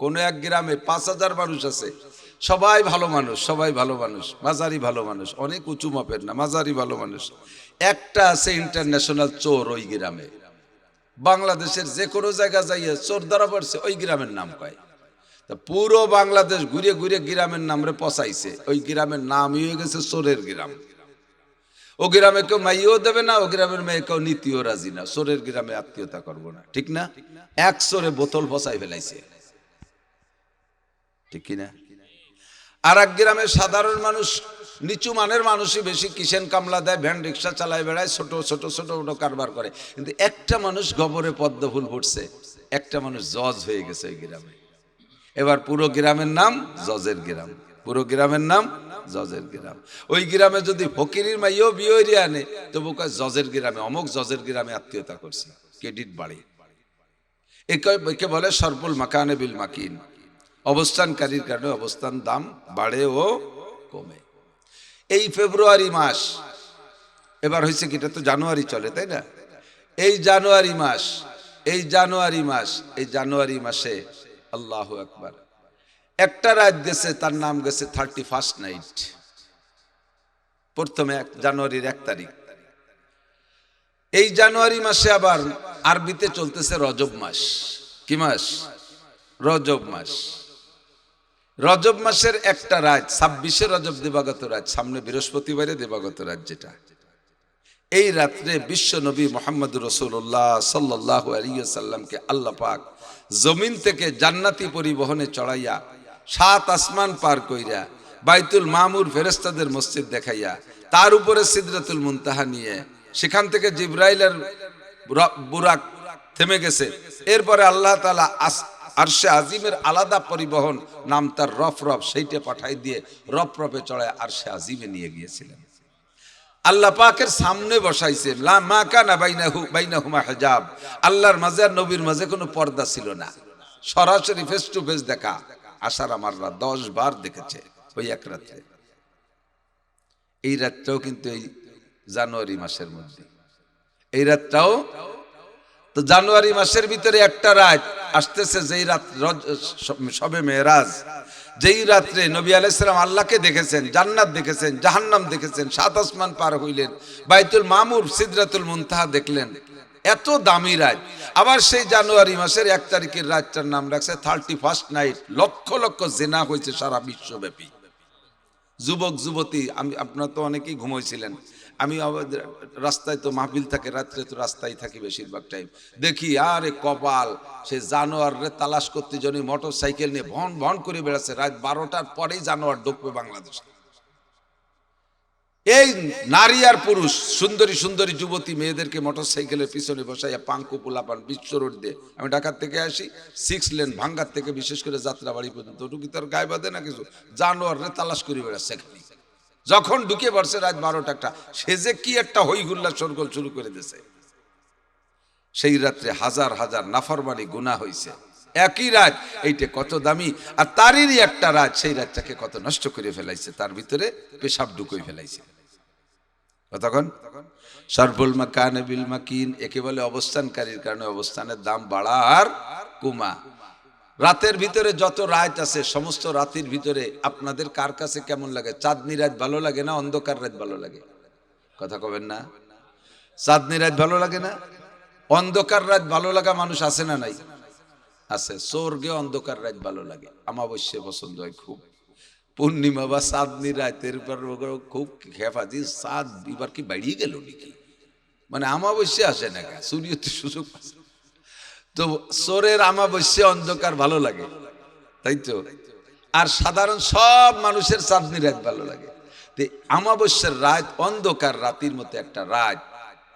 কোনো এক গ্রামে 5,000 মানুষ আছে, সবাই ভালো মানুষ, সবাই ভালো মানুষ, মাঝারি ভালো মানুষ, অনেক উঁচু মাপের না, মাঝারি ভালো মানুষ। একটা আছে ইন্টারন্যাশনাল চোর ওই গ্রামে। বাংলাদেশের যে কোনো জায়গা যাইয়ে চোর ধরা পড়ছে, ওই গ্রামের নাম কয়। তা পুরো বাংলাদেশ ঘুরে ঘুরে গ্রামের নাম রে পচাইছে, ওই গ্রামের নামই হয়ে গেছে চোরের গ্রাম। ও গ্রামে কেউ মাইও দেবে না, ও গ্রামের মেয়ে কেউ নীতিও রাজি না, চোরের গ্রামে আত্মীয়তা করবো না, ঠিক না? এক চোরে বোতল পচাই ফেলাইছে, ঠিক কিনা? আর এক গ্রামের সাধারণ মানুষ, নিচু মানের মানুষই বেশি কিষেন কামলা দেয়, ভ্যান রিক্সা চালায় বেড়ায়, ছোট ছোট ছোট ছোট কারবার করে। কিন্তু একটা মানুষ গবরে পদ্ম ফুল ফুটছে, একটা মানুষ জজ হয়ে গেছে ওই গ্রামে। এবার পুরো গ্রামের নাম জজের গ্রাম, পুরো গ্রামের নাম জজের গ্রাম। ওই গ্রামে যদি ফকিরের মাইও বিয়ে আনে, তবু কয় জজের গ্রামে, অমুক জজের গ্রামে আত্মীয়তা করছে, ক্রেডিট বাড়ে। একে বলে সরপুল মাকানে বিল মাকিন, অবস্থানকারীর কারণে অবস্থান দাম বাড়ে ও কমে। এই ফেব্রুয়ারি মাস, এবার হয়েছে কি, এটা তো জানুয়ারি চলে তাই না? এই জানুয়ারি মাস, এই জানুয়ারি মাস, এই জানুয়ারি মাসে আল্লাহু আকবার, একটা রাত গেছে, তার নাম গেছে 31st নাইট। প্রথমে জানুয়ারির 1 তারিখ। এই জানুয়ারি মাসে আবার আরবিতে চলতেছে রজব মাস। কি মাস? রজব মাস। রজব মাসের একটা রাত, 26শে রজব দিবাগত রাত, সামনে বৃহস্পতিবারে দিবাগত রাত যেটা, এই রাত্রে বিশ্ব নবী মুহাম্মদুর রাসূলুল্লাহ সাল্লাল্লাহু আলাইহি ওয়াসাল্লামকে আল্লাহ পাক জমিন থেকে জান্নাতি পরিবহনে চড়াইয়া 7 আসমান পার কইরা বাইতুল মামুর ফেরেশতাদের মসজিদ দেখাইয়া তার উপরে সিদরাতুল মুনতাহা নিয়ে, সেখান থেকে জিবরাইলের বুরাক থেমে গেছে। এরপরে আল্লাহ তাআলা আরশে আজিমের আলাদা পরিবহন, নাম তার রফরফ, সেইটা পাঠাই দিয়ে রফরফে চড়ায় আরশে আজিমে নিয়ে গিয়েছিলেন। আল্লাহ পাকের সামনে বসাইছে, লা মা কানা বাইনাহুমা হিজাব, আল্লাহর মাঝে আর নবীর মাঝে কোনো পর্দা ছিল না, সরাসরি ফেস টু ফেস দেখা। আশার আমাররা 10 বার দেখেছে ওই এক রাত্রে। এই রাতটাও কিন্তু এই জানুয়ারি মাসের মধ্যে, এই রাতটাও তো জানুয়ারি মাসের ভিতরে একটা রাত আসতেছে, যেই রাত শবে মেরাজ, যেই রাত্রে নবী আলাইহিস সালাম আল্লাহকে দেখেছেন, জান্নাত দেখেছেন, জাহান্নাম দেখেছেন, 7 আসমান পার হইলেন, বাইতুল মামুর সিদরাতুল মুনতাহা দেখলেন। এত দামি রাত। আবার সেই জানুয়ারি মাসের 1 তারিখের রাতটার নাম রাখছে 31st নাইট। লক্ষ লক্ষ জিনা হয়েছে সারা বিশ্বব্যাপী। যুবক যুবতী, আপনারা তো অনেকেই ঘুমাইছিলেন, আমি রাস্তায় তো মাহফিল থাকে, রাত্রে তো রাস্তায় থাকি বেশিরভাগ টাইম, দেখি আরে কপাল, সে জানোয়ারে তালাশ করতে জন্য মোটর সাইকেল নিয়ে ভন ভন করে বেড়াচ্ছে। রাত 12টার পরেই জানোয়ার ঢুকবে বাংলাদেশে। এই নারী আর পুরুষ, সুন্দরী সুন্দরী যুবতী মেয়েদেরকে মোটর সাইকেলের পিছনে বসাইয়া পাঙ্কু পোলাপান বিশ্ব রোড দিয়ে, আমি ঢাকার থেকে আসি, 6 লেন ভাঙ্গার থেকে বিশেষ করে যাত্রাবাড়ি পর্যন্ত, ওটুকু তার গায়ে বাঁধে না কিছু, জানোয়ারে তালাশ করে বেড়াচ্ছে। যখন ঢুকে পড়ছে রাত 12টা, সে যে কি একটা হইহুল্লা শোরগোল শুরু করে দিয়েছে। সেই রাত্রে হাজার হাজার নাফরমানি গুনাহ হয়েছে। একই রাত, এইটা কত দামি, আর তারই একটা রাত, সেই রাতটাকে কত নষ্ট করে ফেলাইছে, তার ভিতরে পেশাব ঢুকিয়ে ফেলাইছে। তখন সরফুল মাকানে বিল মাকিন, একে বলে অবস্থানকারীর কারণে অবস্থানের দাম বাড়া আর কমা। রাতের ভিতরে যত রাত আছে, সমস্ত রাতের ভিতরে আপনাদের কার কাছে কেমন লাগে? চাঁদনি রাত ভালো লাগে না অন্ধকার রাত ভালো লাগে? কথা কবেন না? চাঁদনি রাত ভালো লাগে না? অন্ধকার রাত ভালো লাগা মানুষ আছে না নাই? আছে। স্বর্গে অন্ধকার রাত ভালো লাগে, অমাবস্যা পছন্দ হয় খুব, পূর্ণিমা বা চাঁদনি রাতের পর খুব খেফাজি, চাঁদ এবার কি বাড়িয়ে গেল নাকি, মানে অমাবস্যা আসে না, সূর্যতে সুযোগ পাচ্ছে। তো চোরের অমাবস্যা অন্ধকার ভালো লাগে, তাই তো? আর সাধারণ সব মানুষের চাঁদনি রাত ভালো লাগে। অমাবস্যার রাত অন্ধকার রাতের মতো একটা রাত,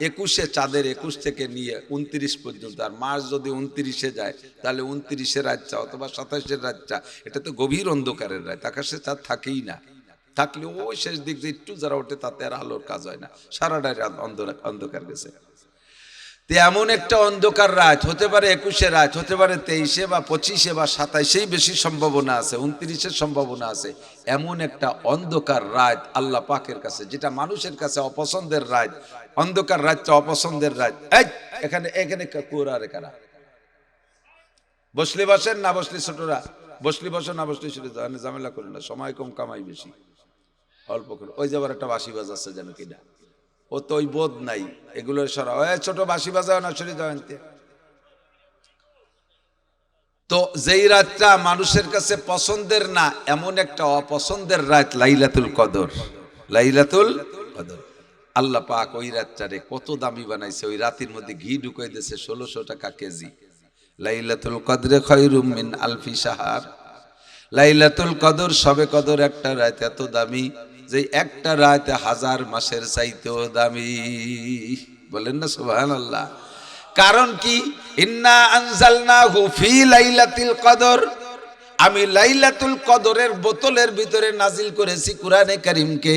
21শে চাঁদের 21 থেকে নিয়ে 29 পর্যন্ত। আর মাস যদি 29-এ যায়, তাহলে 29-এর রাতটা অথবা 27-এর রাতটা, এটা তো গভীর অন্ধকারের রাত, আকাশে চাঁদ থাকেই না, থাকলে ওই শেষ দিক যে একটু যারা ওঠে, তাতে আর আলোর কাজ হয় না, সারাটাই রাত অন্ধকার গেছে। এমন একটা অন্ধকার রাত হতে পারে 21শে রাত, হতে পারে 23শে বা 25শে বা 27শেই বেশি সম্ভাবনা আছে, 29-এর সম্ভাবনা আছে। এমন একটা অন্ধকার রাত আল্লাহ পাকের কাছে, যেটা মানুষের কাছে অপছন্দের রাত, অন্ধকার রাতটা অপছন্দের রাত। এখানে এখানে কোরআনে কারা বসলে বসেন, না বসলে ছোটরা বসলি বসো, না বসলে ছোট, ঝামেলা করেন না, সময় কম কামাই বেশি, অল্প করে। ওই যে আবার একটা বাঁশি বাজাচ্ছে যেন কিনা, ও তো ওই বোধ নাই, এগুলো সরা ছোট বাঁশি বাজাও না, সরে যাও আনতে। তো যেই রাতটা মানুষের কাছে পছন্দের না, এমন একটা অপছন্দের রাত লাইলাতুল কদর। লাইলাতুল কদর আল্লাহ পাক ওই রাতটারে কত দামি বানাইছে, ওই রাতের মধ্যে ঘি ঢুকাই দিয়েছে 1600 টাকা কেজি। লাইলাতুল কদরে খায়রুম মিন আলফি শাহর। লাইলাতুল কদর, সবে কদর একটা রাত এত দামি যে একটা রাত 1000 মাসের চাইতেও দামি। বলেন না সুবহানাল্লাহ। কারণ কি? ইন্না আনজালনাহু ফি লাইলাতুল কদর, আমি লাইলাতুল কদরের বোতলের ভিতরে নাজিল করেছি কুরআনে কারীমকে।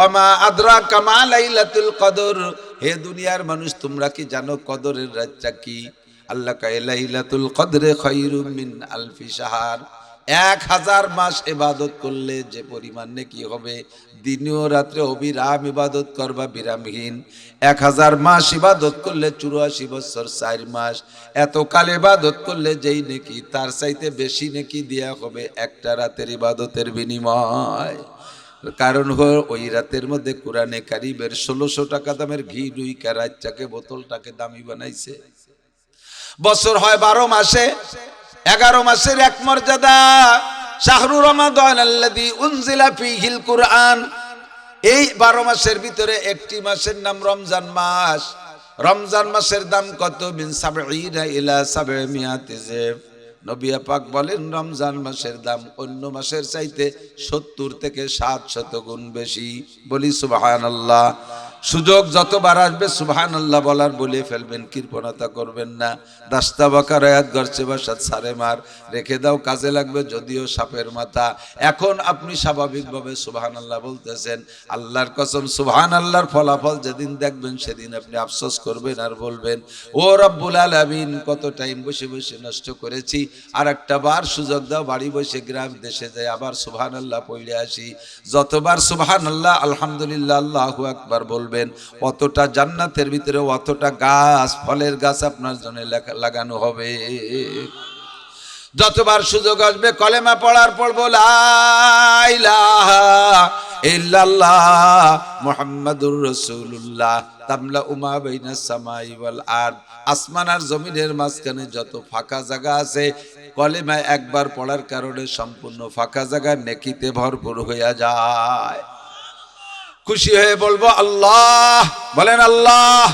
ওমা আদরাকা মা লাইলাতুল কদর, হে দুনিয়ার মানুষ তোমরা কি জানো কদরের রাতটা কি? আল্লাহ কয় লাইলাতুল কদরে খায়রুম মিন আলফি শাহর। 1000 মাস ইবাদত করলে যে পরিমাণ নেকি হবে, দিন ও রাত্রে অবিরাম ইবাদত করবা বিরামহীন। 1000 মাস ইবাদত করলে 84 বছর 4 মাস, এত কাল ইবাদত করলে যেই নেকি তার চাইতে বেশি নেকি দেয়া হবে একটা রাতের ইবাদতের বিনিময়। কারণ হলো ওই রাতের মধ্যে কুরআনে কারীমের 1600 টাকা দামের ঘি ডুইকা রাতটাকে, বোতলটাকে দামি বানাইছে। বছর হয় 12 মাসে, 11 মাসের এক মর্যাদা শাহরু রমাদান আল্লাযী উনজিলা ফীহিল কুরআন। এই 12 মাসের ভিতরে একটি মাসের নাম রমজান মাস। রমজান মাসের দাম কত? মিন 70 ইলা 700 জিব। নবী পাক বলেন রমজান মাসের দাম অন্য মাসের চাইতে 70 থেকে 700 গুণ বেশি। বলি সুবহানাল্লাহ। সুযোগ যতবার আসবে সুবহানাল্লাহ বলার বলে ফেলবেন, কৃপণতা করবেন না। দাস্তা বাকার আয়াত গর্ছে বাসাত সারে মার, রেখে দাও কাজে লাগবে যদিও সাপের মাথা। এখন আপনি স্বাভাবিকভাবে সুবহানাল্লাহ বলতেছেন, আল্লাহর কসম সুবহানাল্লাহর ফলাফল যেদিন দেখবেন সেদিন আপনি আফসোস করবেন আর বলবেন ও রব্বুল আলামিন কত টাইম বসে বসে নষ্ট করেছি, আর একটা বার সুযোগ দাও, বাড়ি বসে গ্রাম দেশে যাই আবার সুবহানাল্লাহ পড়ে আসি। যতবার সুবহানাল্লাহ আলহামদুলিল্লাহ আল্লাহু আকবার বলবেন, অতটা জান্নাতের ভিতরে অতটা গাছ, ফলের গাছ আপনার জন্য লাগানো হবে। যতবার সুযোগ আসবে কলেমা পড়ার পড়বো লা ইলাহা ইল্লাল্লাহ মুহাম্মাদুর রাসূলুল্লাহ তামলা উমা বাইনাস সামাই ওয়াল আরদ। আসমান আর জমিনের মাঝখানে যত ফাঁকা জায়গা আছে, কলেমা একবার পড়ার কারণে সম্পূর্ণ ফাঁকা জায়গা নেকিতে ভরপুর হয়ে যায়। খুশি হয়ে বলবো আল্লাহ, বলেন আল্লাহ।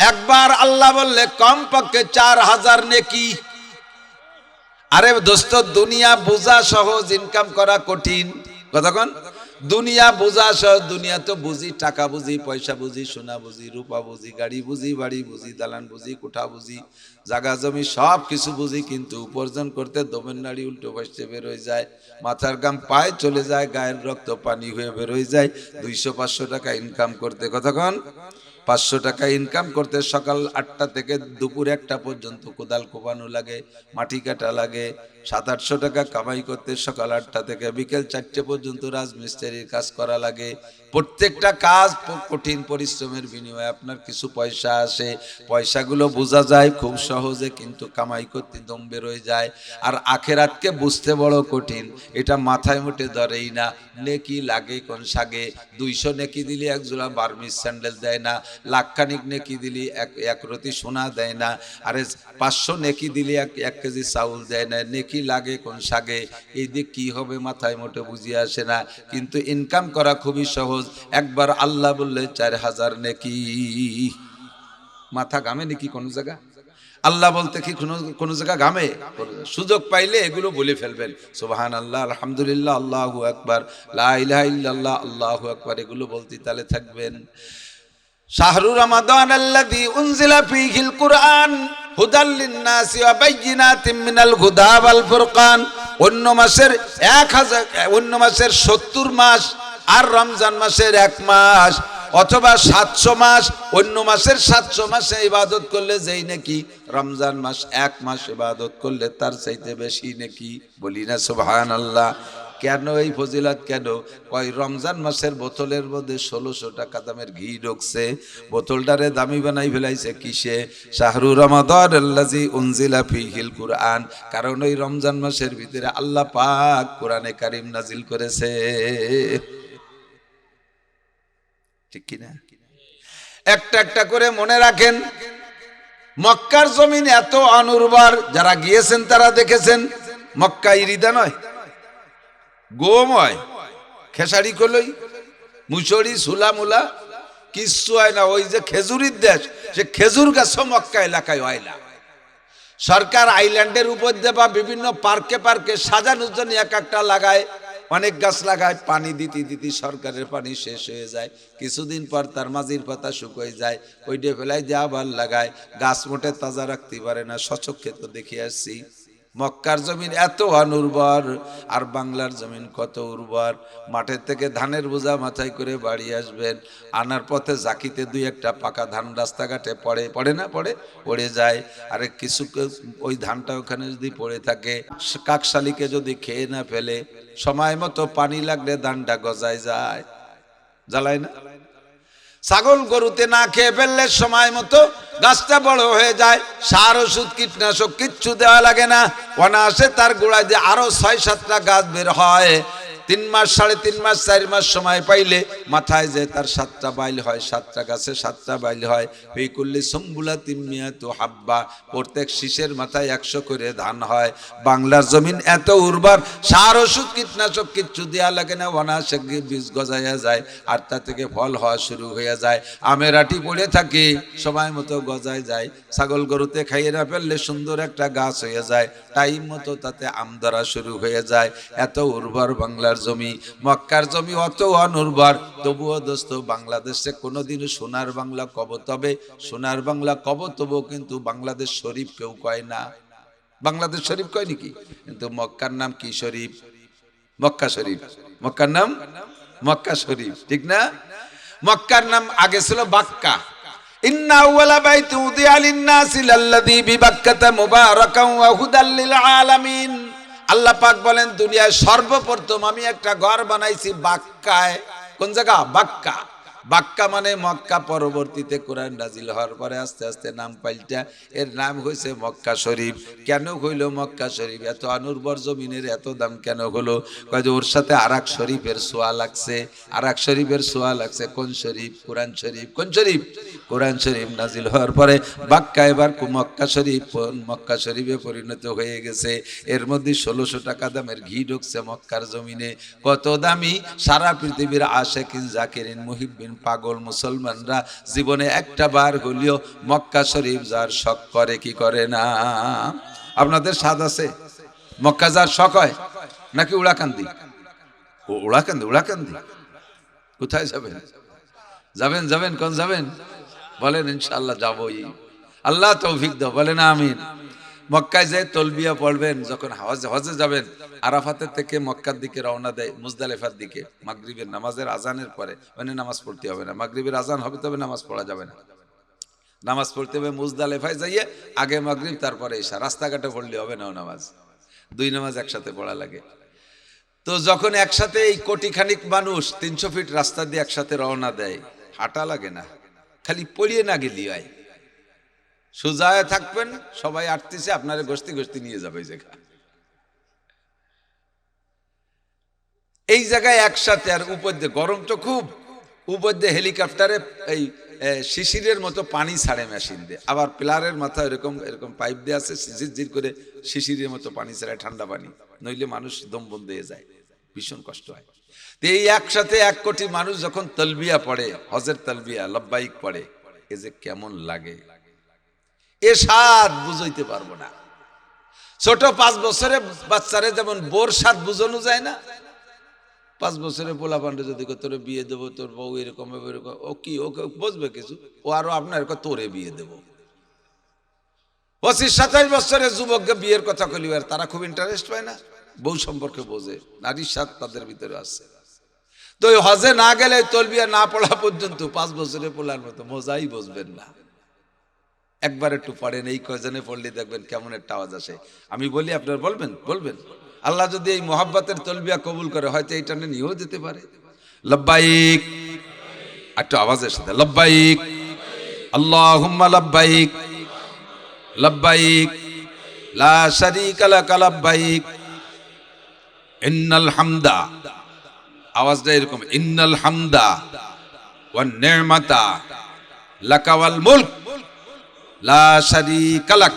একবার আল্লাহ বললে কমপক্ষে 4000 নেকি। আরে দোস্ত, দুনিয়া বোঝা সহজ, ইনকাম করা কঠিন। কতক্ষণ? দুনিয়া বোঝা সহজ। দুনিয়া তো বুঝি, টাকা বুঝি, পয়সা বুঝি, সোনা বুঝি, রূপা বুঝি, গাড়ি বুঝি, বাড়ি বুঝি, দালান বুঝি, কোঠা বুঝি, জাগা জমি সব কিছু বুঝি, কিন্তু উপার্জন করতে দমের নাড়ি উল্টো বসতে বের হয়ে যায়, মাথার গাম পায়ে চলে যায়, গায়ের রক্ত পানি হয়ে বের হয়ে যায়। 200-500 টাকা ইনকাম করতে কতক্ষণ? 500 টাকা ইনকাম করতে সকাল 8টা থেকে দুপুর 1টা পর্যন্ত কোদাল কোপানো লাগে, মাটি কাটা লাগে। 700-800 টাকা কামাই করতে সকাল 8টা থেকে বিকেল 4টে পর্যন্ত রাজমিস্ত্রির কাজ করা লাগে। প্রত্যেকটা কাজ কঠিন পরিশ্রমের বিনিময়ে আপনার কিছু পয়সা আসে। পয়সাগুলো বোঝা যায় খুব সহজে, কিন্তু কামাই করতে দম বের হয়ে যায়। আর আখেরাতকে বুঝতে বড় কঠিন, এটা মাথায় মুঠে ধরেই না। নেকি লাগে কোন সাগে? 200 নেকি দিলে এক জোড়া বার্মিজ স্যান্ডেল দেয় না, লাখখানিক নেকি দিলি এক রতি সোনা দেয় না, আরে 500 নেকি দিলে এক কেজি চাউল দেয় না। নেকি লাগে কোন সাগে? এই দিক কি হবে মাথায় মোটে বুঝিয়ে আসে না। কিন্তু ইনকাম করা খুবই সহজ। একবার আল্লাহ বললে 4000 নেকি। মাথা ঘামে নাকি কোন জায়গা? আল্লাহ বলতে কি কোন জায়গা ঘামে? সুযোগ পাইলে এগুলো বলে ফেলবেন, সুবহানাল্লাহ, আলহামদুলিল্লাহ, আল্লাহু আকবার, লা ইলাহা ইল্লাল্লাহ, আল্লাহু আকবার, এগুলো বলতে তালে থাকবেন। শাহরু রমাদান আল্লাযী উনজিলা ফীহিল কুরআন হুদাল লিন-নাসি ওয়া বাইয়িনাতিম মিনাল হুদা ওয়াল ফুরকান। অন্য মাসের 70 মাস আর রমজান মাসের 1 মাস, অথবা 700 মাস। অন্য মাসের 700 মাসে ইবাদত করলে যেই নাকি, রমজান মাস 1 মাস ইবাদত করলে তার চাইতে বেশি নাকি। বলি না সুবহানাল্লাহ। কেন এই ফজিলত কেন? কয় রমজান মাসের বোতলের মধ্যে 1600 টাকা দামের ঘি ঢুকছে, বোতলটারে দামি বানাই ফেলাইছে কিসে? শাহরু রমাদান আল্লাযী উনজিলা ফীহিল কুরআন, কারণ ওই রমজান মাসের ভিতরে আল্লাহ পাক কোরআনে কারীম নাজিল করেছে। ঠিক কিনা? একটা একটা করে মনে রাখেন, মক্কার জমিন এত অনুর্বর, যারা গিয়েছেন তারা দেখেছেন। মক্কা ইরিদা নয়, গম হয়, খেসারি কলই, মুসরি, সুলা মুলা কিচ্ছু হয় না। ওই যে খেজুরির দেশ, সে খেজুর গাছও মক্কা এলাকায় হয় না। সরকার আইল্যান্ডের উপর দিয়ে বা বিভিন্ন পার্কে পার্কে সাজানোর জন্য এক একটা লাগায়, অনেক গাছ লাগায়। পানি দিতে দিতে সরকারের পানি শেষ হয়ে যায়, কিছুদিন পর তার মাঝির পাতা শুকিয়ে যায়, ওইটা ফেলাই দিয়ে আবার লাগায়। গাছ মোটে তাজা রাখতে পারে না, সচক্ষে তো দেখে আসছি। মক্কার জমিন এত অনুর্বর, আর বাংলার জমিন কত উর্বর। মাঠের থেকে ধানের বোঝা মাথায় করে বাড়ি আসবেন, আনার পথে জাকিতে দুই একটা পাকা ধান রাস্তাঘাটে পড়ে না পড়ে যায়। আরে কিছু ওই ধানটা ওখানে যদি পড়ে থাকে, কাকশালিকে যদি খেয়ে না ফেলে, সময় মতো পানি লাগলে ধানটা গজায় যায়, জ্বালায় না? ছাগল গরুতে না খেয়ে ফেললে সময় মতো গাছটা বড় হয়ে যায়, সার ওষুধ কীটনাশক কিচ্ছু দেওয়া লাগে না, অনায়াসে তার গোড়ায় দিয়ে আরো 6-7টা গাছ বের হয়। 3 মাস, 3.5 মাস, 4 মাস সময় পাইলে মাথায় যে তার 7টা বাইল হয়, 7টা গাছে 7টা বাইল হয়। এই করলে সম্বুলা তিমিয়া তো হাব্বা, প্রত্যেক শীষের মাথায় 100 করে ধান হয়। বাংলার জমিন এত উর্বর, সার ওষুধ কীটনাশক কিচ্ছু দেওয়া লাগে না, অনায়াসে বীজ গজাইয়া যায়, আর তা থেকে ফল হওয়া শুরু হয়ে যায়। আমের আটি পড়ে থাকে, সময় মতো গজায় যায়। ছাগল গরুতে খাইয়ে না ফেললে সুন্দর একটা গাছ হয়ে যায়, টাইম মতো তাতে আম ধরা শুরু হয়ে যায়। এত উর্বর বাংলার জমি। মক্কার জমি অত অনুর্বর, তবুও দোস্ত বাংলাদেশে কোনোদিনও সোনার বাংলা কব, তবে সোনার বাংলা কব তবুও কিন্তু বাংলাদেশ শরীফ কেউ কয় না। বাংলাদেশ শরীফ কয় নাকি? কিন্তু মক্কার নাম কি শরীফ? মক্কা শরীফ। মক্কার নাম মক্কা শরীফ, ঠিক না? মক্কার নাম আগে ছিল বাক্কা। ইন্না আউওয়ালা বাইতি উযিআ লিন-নাসি লাল্লাযী বিবাক্কাতা মুবারাকান ওয়া হুদাল লিল আলামিন। আল্লাহ পাক বলেন, দুনিয়ায় সর্বপ্রথম আমি একটা ঘর বানাইছি বাক্কায়। কোন জায়গা? বাক্কা। বাক্কা মানে মক্কা। পরবর্তীতে কোরআন নাজিল হওয়ার পরে আস্তে আস্তে নাম পাল্টা এর নাম হয়েছে মক্কা শরীফ। কেন হইল মক্কা শরীফ? এত অনুর্বর জমিনের এত দাম কেন হলো? কয়ে ওর সাথে আরেক শরীফের ছোঁয়া লাগছে, আরেক শরীফের ছোঁয়া লাগছে। কোন শরীফ? কোরআন শরীফ। কোন শরীফ? কোরআন শরীফ নাজিল হওয়ার পরে বাক্কা এবার মক্কা শরীফ মক্কা শরীফে পরিণত হয়ে গেছে। এর মধ্যে 1600 টাকা দামের ঘি ঢুকছে মক্কার জমিনে। কত দামি! সারা পৃথিবীর আশিকিন, জাকিরিন, মুহিব্বিন, পাগল মুসলমানরা জীবনে একটা বার হলেও মক্কা শরীফ যার শখ করে, কি করে না? আপনাদের স্বাদ আছে মক্কা যার শখ হয় নাকি উড়াকান্দি? উড়াকান্দি। উড়াকান্দি কোথায় যাবেন? যাবেন যাবেন কোন যাবেন? বলেন ইনশাআল্লাহ যাবই। আল্লাহ তৌফিক দাও, বলেন আমিন। মক্কায় যে তলবিয়া পড়বেন, যখন হজে যাবেন, আরাফাতের থেকে মক্কার দিকে রওনা দেয় মুজদালিফার দিকে, মাগরিবের নামাজের আজানের পরে। মানে নামাজ পড়তে হবে না, মাগরিবের আজান হবে তবে নামাজ পড়া যাবে না। নামাজ পড়তে হবে মুজদালিফায় যাইয়ে, আগে মাগরিব তারপরে ঈশা। রাস্তাঘাটে পড়লে হবে না নামাজ, 2 নামাজ একসাথে পড়া লাগে। তো যখন একসাথে এই কোটি খানিক মানুষ 300 ফিট রাস্তা দিয়ে একসাথে রওনা দেয়, হাঁটা লাগে না, খালি পড়িয়ে না গেলি হয়। সোজায় থাকবেন, সবাই আটতেছে, আপনারে গোষ্ঠী গোষ্ঠী নিয়ে যাবে জায়গা। এই জায়গায় একসাথে। আর উপর দিয়ে গরম তো খুব, উপর দিয়ে হেলিকপ্টারে এই শিশিরের মতো পানি ছাড়ে মেশিন দিয়ে, আবার পিলারের মাথায় এরকম এরকম পাইপ দিয়ে আছে, ঝিরঝির করে শিশিরের মতো পানি ছাড়ে, ঠান্ডা পানি, নইলে মানুষ দম বন্ধ হয়ে যায়, ভীষণ কষ্ট হয়। তো এই একসাথে 1 কোটি মানুষ যখন তলবিয়া পড়ে, হজের তলবিয়া লব্বাইক পড়ে, এ যে কেমন লাগে, এ স্বাদ বুঝাইতে পারবো না। ছোট 5 বছরের বাচ্চারে যেমন বোর স্বাদ বুঝানো যায় না, 5 বছরের পোলা পান্ডে যদি তোরে বিয়ে দেবো, তোর বউ এরকম এরকম, ও কি ওকে বুঝবে কিছু? ও আরো আপনার তোরে বিয়ে দেবো। 25-27 বছরের যুবককে বিয়ের কথা কইলি, আর তারা খুব ইন্টারেস্ট পায় না, বউ সম্পর্কে বোঝে, নারীর স্বাদ তাদের ভিতরে আছে। তো হজে না গেলে, তলবিয়া না পড়া পর্যন্ত 5 বছরের পোলার মতো মজাই বুঝবেন না। একবার একটু পড়েন, এই কয়জনে পড়লে দেখবেন কেমন একটা আওয়াজ আসে। আমি বলি, আপনার বলবেন? আল্লাহ যদি এই মোহাব্বতের তলবিয়া কবুল করে হয়তো এইটা নিয়েও যেতে পারে। লব্বাইক, একটু আওয়াজের সাথে লব্বাইক আল্লাহুম্মা লব্বাইক লব্বাইক লা শারীকা লাক লব্বাইক ইন্নাল হামদা, আওয়াজটা এরকম, ইন্নাল হামদা ওয়ান নি'মাতা লাকা ওয়াল মুলক লা শারীকা লাক।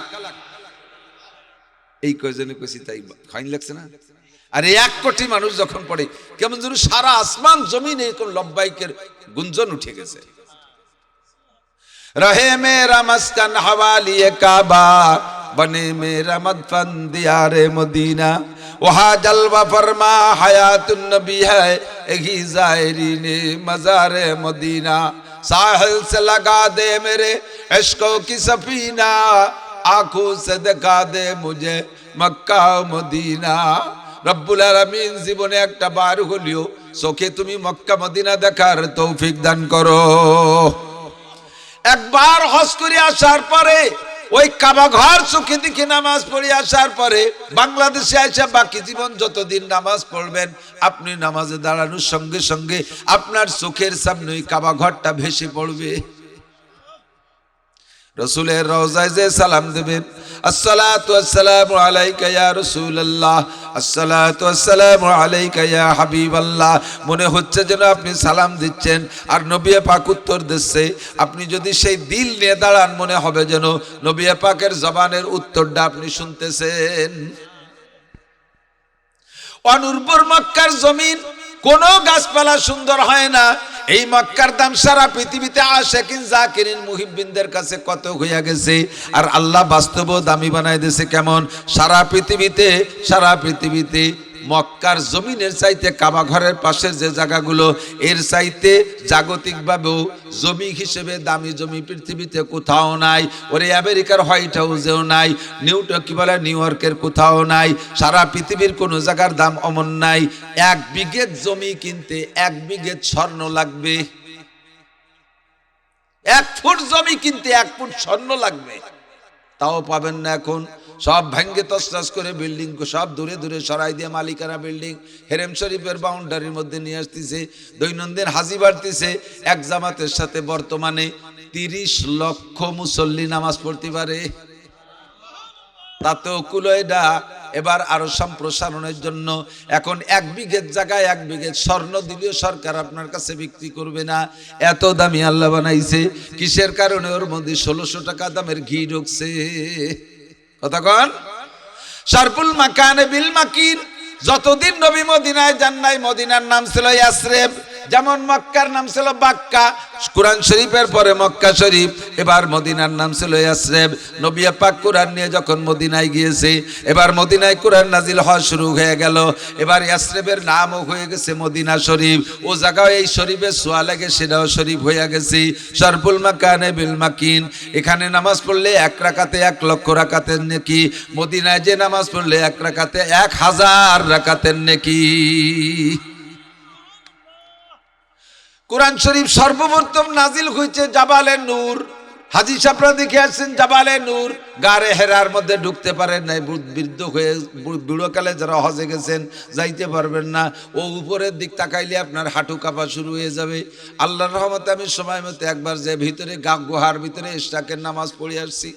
এই কয়জনে কইছি তাই ফাইন লাগছে না? আর 1 কোটি মানুষ যখন পড়ে কেমন যেন সারা আসমান জমিন এরকম লব্বাইকের গুঞ্জন উঠে গেছে। রহে মেরা মাসকান হাওয়ালিয়ে কাবা, বনে মেরা মদফন দিয়ারে মদিনা, ওহা জলওয়া ফরমা হায়াতুন নবী হ্যায় এহি জায়রিনে মজারে মদিনা, साहिल से लगा दे मेरे इश्कों की सफीना, आंखों से दिखा दे मुझे मक्का मदीना। রব্বুল আলামিন জীবনে একটা বার হলিও চোখে তুমি মক্কা মদিনা দেখার তৌফিক দান করো। একবার হজ করে আসার পরে ওই কাবা ঘর চোখে দেখে নামাজ পড়ে আসার পরে বাংলাদেশে এসে বাকি জীবন যতদিন নামাজ পড়বেন আপনি নামাজে দাঁড়ানোর সঙ্গে সঙ্গে আপনার চোখের সামনে ওই কাবা ঘরটা ভেসে পড়বে। রসুলের রওজায় যে সালাম দেবেন, আসসালাতু ওয়াসসালামু আলাইকা ইয়া রাসূলুল্লাহ, আসসালাতু ওয়াসসালামু আলাইকা ইয়া হাবিবাল্লাহ, মনে হচ্ছে যেন আপনি সালাম দিচ্ছেন আর নবী পাক উত্তর দিচ্ছে। আপনি যদি সেই দিল নিয়ে দাঁড়ান মনে হবে যেন নবী পাকের জবানের উত্তরটা আপনি শুনতেছেন। অনুর্বর মক্কার জমিন, কোন গাছপালা সুন্দর হয় না। এই মক্কার দাম সারা পৃথিবীতে আশিকিন জাকিরিন মুহিব্বিনদের কাছে কত হইয়া গেছে, আর আল্লাহ বাস্তব দামি বানায় দিয়েছে কেমন। সারা পৃথিবীতে মক্কার জমিনের চাইতে কাবা ঘরের পাশের যে জায়গাগুলো এর চাইতে জাগতিকভাবেও জমি হিসেবে দামি জমি পৃথিবীতে কোথাও নাই। ওরে আমেরিকার হোয়াইট হাউসেও নাই, নিউ ইয়র্কের কোথাও নাই, সারা পৃথিবীর কোনো জায়গার দাম অমন নাই। 1 বিঘে জমি কিনতে 1 বিঘে স্বর্ণ লাগবে, 1 ফুট জমি কিনতে 1 ফুট স্বর্ণ লাগবে, তাও পাবেন না। এখন সব ভাঙ্গে তছনছ করে বিল্ডিং সব দূরে দূরে সরাই দিয়ে মালিকানা বিল্ডিং হেরেম শরীফের বাউন্ডারির মধ্যে নিয়ে আসতেছে। দৈনন্দিন হাজি বাড়তেছে। এক জামাতের সাথে বর্তমানে 30 লক্ষ মুসল্লি নামাজ পড়তে পারে। তাতেও কুলোয় না। এবার আরো সম্প্রসারণের জন্য এখন 1 বিঘের জায়গায় 1 বিঘে স্বর্ণ দিলেও সরকার আপনার কাছে বিক্রি করবে না, এত দামি আল্লাহ বানাইছে। কিসের কারণে? ওর মধ্যে 1600 টাকা দামের ঘি ঢুকছে। কথা কন। শারফুল মাকানে বিল মাকিন, যতদিন নবী মদিনায় যান নাই মদিনার নাম ছিল ইয়াসরিব, যেমন মক্কার নাম ছিল বাক্কা। কুরআন শরীফের পরে মক্কা শরীফ, এবার মদিনার নাম ছিল ইয়াসরিব। নবী পাক কুরআন নিয়ে যখন মদিনায় গিয়েছে, এবার মদিনায় কুরআন নাজিল হওয়া শুরু হয়ে গেল। এবার ইয়াসরিবের নামও হয়ে গেছে মদিনা শরীফ। ও জায়গায় এই শরীফের ছোঁয়া লাগে, সেটাও শরীফ হয়ে গেছে। শারফুল মাকানে বিল মাকিন, এখানে নামাজ পড়লে 1 রাকাতে 1 লক্ষ রাকাতের নেকি, মদিনায় যে নামাজ পড়লে 1 রাকাতে 1000 রাকাতের নেকি। কুরআন শরীফ সর্বপ্রথম নাজিল হয়েছে জাবালে নূর। হাজী সাহেবরা দেখে আসছেন জাবালে নূর, গারে হেরার মধ্যে ঢুকতে পারেন নাই, বৃদ্ধ হয়ে বুড়োকালে যারা হজে গেছেন যাইতে পারবেন না। ও উপরের দিক তাকাইলে আপনার হাঁটু কাঁপা শুরু হয়ে যাবে। আল্লাহর রহমতে আমি সময় মতো একবার যে ভিতরে গুহার ভিতরে ইশরাকের নামাজ পড়ে আসছি।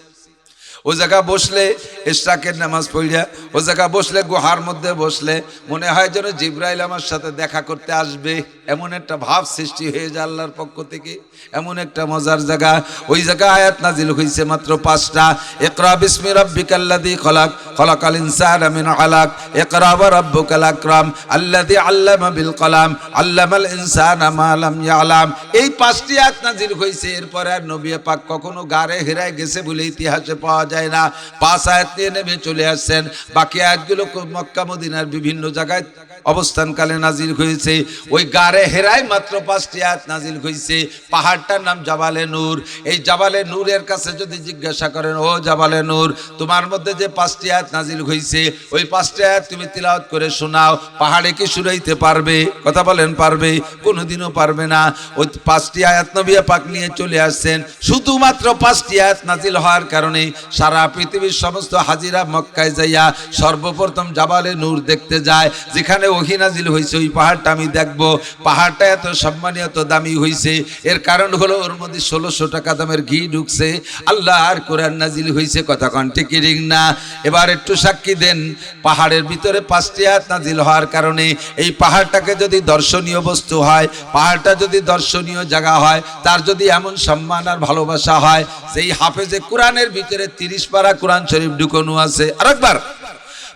ও জায়গা বসলে ইশরাকের নামাজ পড়িয়া ও জায়গা বসলে গুহার মধ্যে বসলে মনে হয় যেন জিবরাইল আমার সাথে দেখা করতে আসবে, এমন একটা ভাব সৃষ্টি হয়ে যায় আল্লাহর পক্ষ থেকে। এমন একটা মজার জায়গা। ওই জায়গা আয়াত নাজিল হয়েছে মাত্র 5টা। ইকরা বিসমি রাব্বিকাল্লাযী খলাক, খলাকাল ইনসানা মিন আলাক, ইকরা ওয়া রাব্বুকাল আকরাম, আল্লাযী আল্লামা বিল কলাম, আল্লামাল ইনসানা মা লাম ইয়ালাম। এই 5টি আয়াত নাজিল হয়েছে। এরপরে আর নবী পাক কখনো গারে হেরায় গেছে বলে ইতিহাসে পাওয়া যায় না। 5 আয়াত নিয়ে নেমে চলে আসছেন। বাকি আয়াতগুলো মক্কা মদিনার বিভিন্ন জায়গায় অবস্থানকালে নাজিল হয়েছে। ওই গারে হেরায় মাত্র 5টি আয়াত নাজিল হয়েছে। পাহাড়টার নাম জাবালে নূর। এই জাবালে নূরের কাছে যদি জিজ্ঞাসা করেন, ও জাবালে নূর, তোমার মধ্যে যে 5টি আয়াত নাজিল হয়েছে, ওই 5টি আয়াত তুমি তিলাওয়াত করে শোনাও, পাহাড়ে কি শুনাইতে পারবে? কথা বলেন, পারবে? কোনোদিনও পারবে না। ওই 5টি আয়াত নবী পাক নিয়ে চলে আসছেন। শুধুমাত্র 5টি আয়াত নাজিল হওয়ার কারণে সারা পৃথিবীর সমস্ত হাজিরা মক্কায় যাইয়া সর্বপ্রথম জাবালে নূর দেখতে যায়। যেখানে ওহী নাজিল হয়েছে ওই পাহাড়টা আমি দেখব। পাহাড়টা এত সম্মানীয়, এত দামি হয়েছে, এর কারণ হলো ওর মধ্যে 1600 টাকা দামের ঘি ঢুকছে, আল্লাহর কোরআন নাজিল হয়েছে। কথা কন ঠিক কি না? এবার একটু সাক্ষী দেন। পাহাড়ের ভিতরে 5টি আয়াত নাজিল হওয়ার কারণে এই পাহাড়টাকে যদি দর্শনীয় বস্তু হয়, পাহাড়টা যদি দর্শনীয় জায়গা হয়, তার যদি এমন সম্মান আর ভালোবাসা হয়, সেই হাফেজে কোরআনের ভিতরে 30 পারা কোরআন শরীফ ঢুকানো আছে। আরেকবার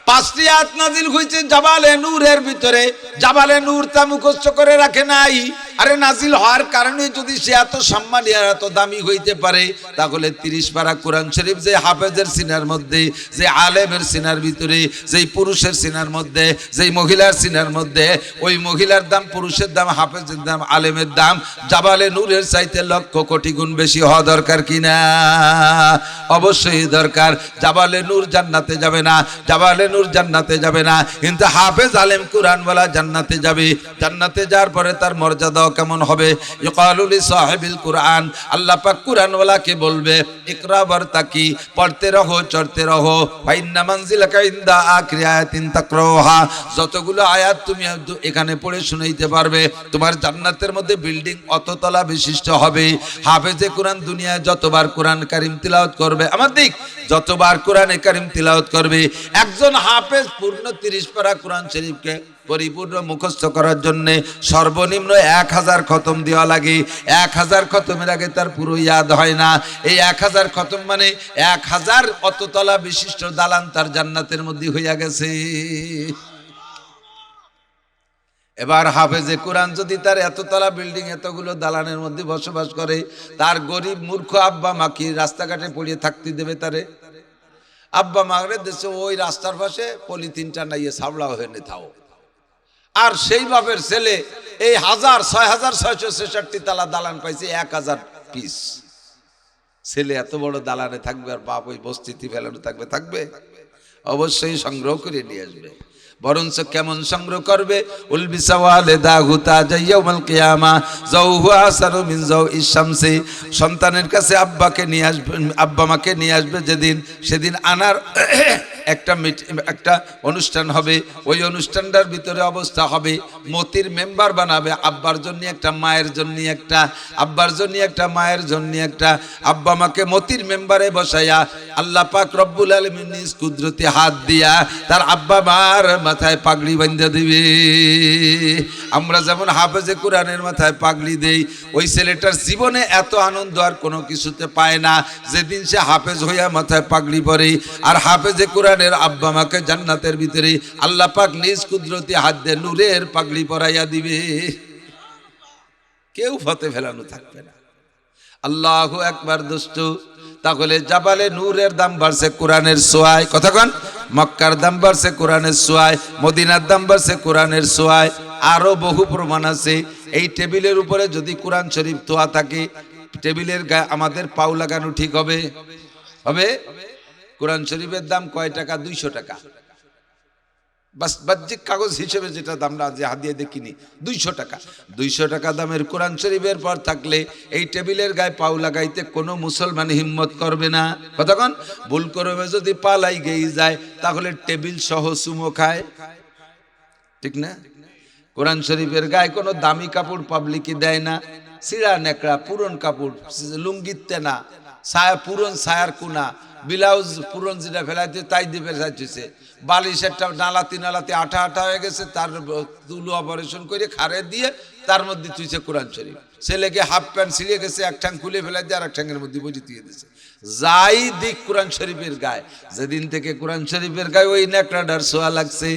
5টি আয়াত নাজিল হয়েছে জাবালে নূরের ভিতরে। জাবালে নূর তা মুখস্থ করে রাখে নাই। আরে নাজিল হওয়ার কারণে যদি সে এত সম্মানী আর এত দামি হইতে পারে, তাহলে 30 পারা কোরআন শরীফ যে হাফেজের সিনার মধ্যে, যে আলেমের সিনার ভিতরে, যেই পুরুষের সিনার মধ্যে, যেই মহিলার সিনার মধ্যে, ওই মহিলার দাম, পুরুষের দাম, হাফেজের দাম, আলেমের দাম জাবালে নূরের চাইতে লক্ষ কোটি গুণ বেশি হওয়া দরকার কিনা? অবশ্যই দরকার। জাবালে নূর জান্নাতে যাবে না, জাবালে নূর জান্নাতে যাবে না, কিন্তু হাফেজ আলেম কোরআনওয়ালা জান্নাতে যাবে। জান্নাতে যাওয়ার পরে তার মর্যাদা কেমন হবে? ইকালু লি সাহিবিল কোরআন, আল্লাহ পাক কোরআনওয়ালাকে বলবে, ইকরা বারতাকি, পড়তে রহো, চড়তে রহো, ফাইন্না মানজিলাকা ইনদা আখিরি আয়াতিন তাকরাউহা। যতগুলো আয়াত তুমি এখানে পড়ে শুনাইতে পারবে, তোমার জান্নাতের মধ্যে বিল্ডিং অততলা বিশিষ্ট হবে। হাফেজে কোরআন দুনিয়ায় যতবার কোরআন কারীম তিলাওয়াত করবে, আমার দিক যতবার কোরআনে কারীম তিলাওয়াত করবে, একজন হাফেজ পূর্ণ 30 পারা কোরআন শরীফকে পরিপূর্ণ মুখস্থ করার জন্য সর্বনিম্ন 1000 খতম দেওয়া লাগে। 1000 খতমের আগে তার পুরো ইয়াদ হয় না। এই 1000 খতম মানে 1000 অততলা বিশিষ্ট দালান তার জান্নাতের মধ্যে হইয়া গেছে। এবার হাফেজে কোরআন যদি তার এততলা বিল্ডিং, এতগুলো দালানের মধ্যে বসবাস করে, তার গরিব মূর্খ আব্বা মা কি রাস্তাঘাটে পড়িয়ে থাকতে দেবে তারে? আব্বা মাগরে দেশে ওই রাস্তার পাশে পলিথিনটা নাইয়ে সাবলা হয়ে নেথাও। আর সেই বাপের ছেলে এই 6666 তালা দালান পাইছে, 1000 পিস। ছেলে এত বড় দালানে থাকবে আর বাপ ওই বস্তিতে ফেলানো থাকবে? থাকবে? অবশ্যই সংগ্রহ করে নিয়ে আসবে। বরঞ্চ কেমন সংগ্রহ করবে? উলবিসা ওয়ালিদাহু তাজা ইয়াউমাল কিয়ামা যাওহু আসারু মিন যাওইশ শামসি। সন্তানের কাছে আব্বাকে নিয়ে আসবে, আব্বা মাকে নিয়ে আসবে যেদিন, সেদিন আনার একটা অনুষ্ঠান হবে। ওই অনুষ্ঠানটার ভিতরে অবস্থা হবে, মতির মেম্বার বানাবে, আব্বার জন্য একটা, মায়ের জন্য একটা, আব্বার জন্য একটা, মায়ের জন্য একটা। আব্বা মাকে মতির মেম্বারে বসাইয়া আল্লাহ পাক রব্বুল আলামিন নিজ কুদরতি হাত দিয়া তার আব্বা মার মাথায় পাগড়ি বাঁধা দিবে। আমরা যেমন হাফেজে কোরআনের মাথায় পাগড়ি দেই, ওই ছেলেটার জীবনে এত আনন্দ আর কোনো কিছুতে পায় না যেদিন সে হাফেজ হইয়া মাথায় পাগড়ি পরে। আর হাফেজে কোরআনের আব্বা মাকে জান্নাতের ভিতরে আল্লাহ পাক নিজ কুদরতি হাত দিয়ে নূরের পাগড়ি পরাইয়া দিবে। কেউ ফতে ফেলানো থাকবে না। আল্লাহু আকবার দোস্ত। তাহলে জাবালে নূরের দাম বাড়ছে কোরআনের ছোঁয়ায়। কথা কন, মক্কার দাম বাড়ছে কোরআনের ছোঁয়ায়, মদিনার দাম বাড়ছে কোরআনের ছোঁয়ায়। আরো বহু প্রমাণ আছে। এই টেবিলের উপরে যদি কোরআন শরীফ তোয়া থাকে, টেবিলের গায়ে আমাদের পাও লাগানো ঠিক হবে? হবে? কোরআন শরীফের দাম কয় টাকা? 200 টাকা। বাহ্যিক কাগজ হিসেবে যেটা আমরা যে হাদিয়া দেখিনি 200 টাকা। 200 টাকা দামের কোরআন শরীফের পর থাকলে এই টেবিলের গায়ে পাও লাগাইতে কোনো মুসলমান হিম্মত করবে না। কতক্ষণ ভুল করবে যদি পালাই গেই যায়, তাহলে টেবিল সহ চুমো খায়, ঠিক না? কোরআন শরীফের গায়ে কোনো দামি কাপড় পাবলিকই দেয় না। সিরা নেকড়া পুরন কাপড়, লুঙ্গিতে না, ছায়া পুরন ছায়ার কোনা, ব্লাউজ পুরন যেটা ফেলাইতে তাই দিবে চাইছে, বালিশ একটা নালাতি নালাতি আঠা আঠা হয়ে গেছে, তার তুলো অপারেশন করে খারে দিয়ে তার মধ্যে তুইছে কোরআন শরীফ। ছেলেকে হাফ প্যান্ট ছিঁড়ে গেছে, এক ঠাং খুলে ফেলাই দিয়ে আর এক ঠাঙ্গের মধ্যে বসে দিয়ে দিয়েছে। যাই দিক কোরআন শরীফের গায়ে। যেদিন থেকে কোরআন শরীফের গায়ে ওই ন্যাকড়াটার ছোঁয়া লাগছে,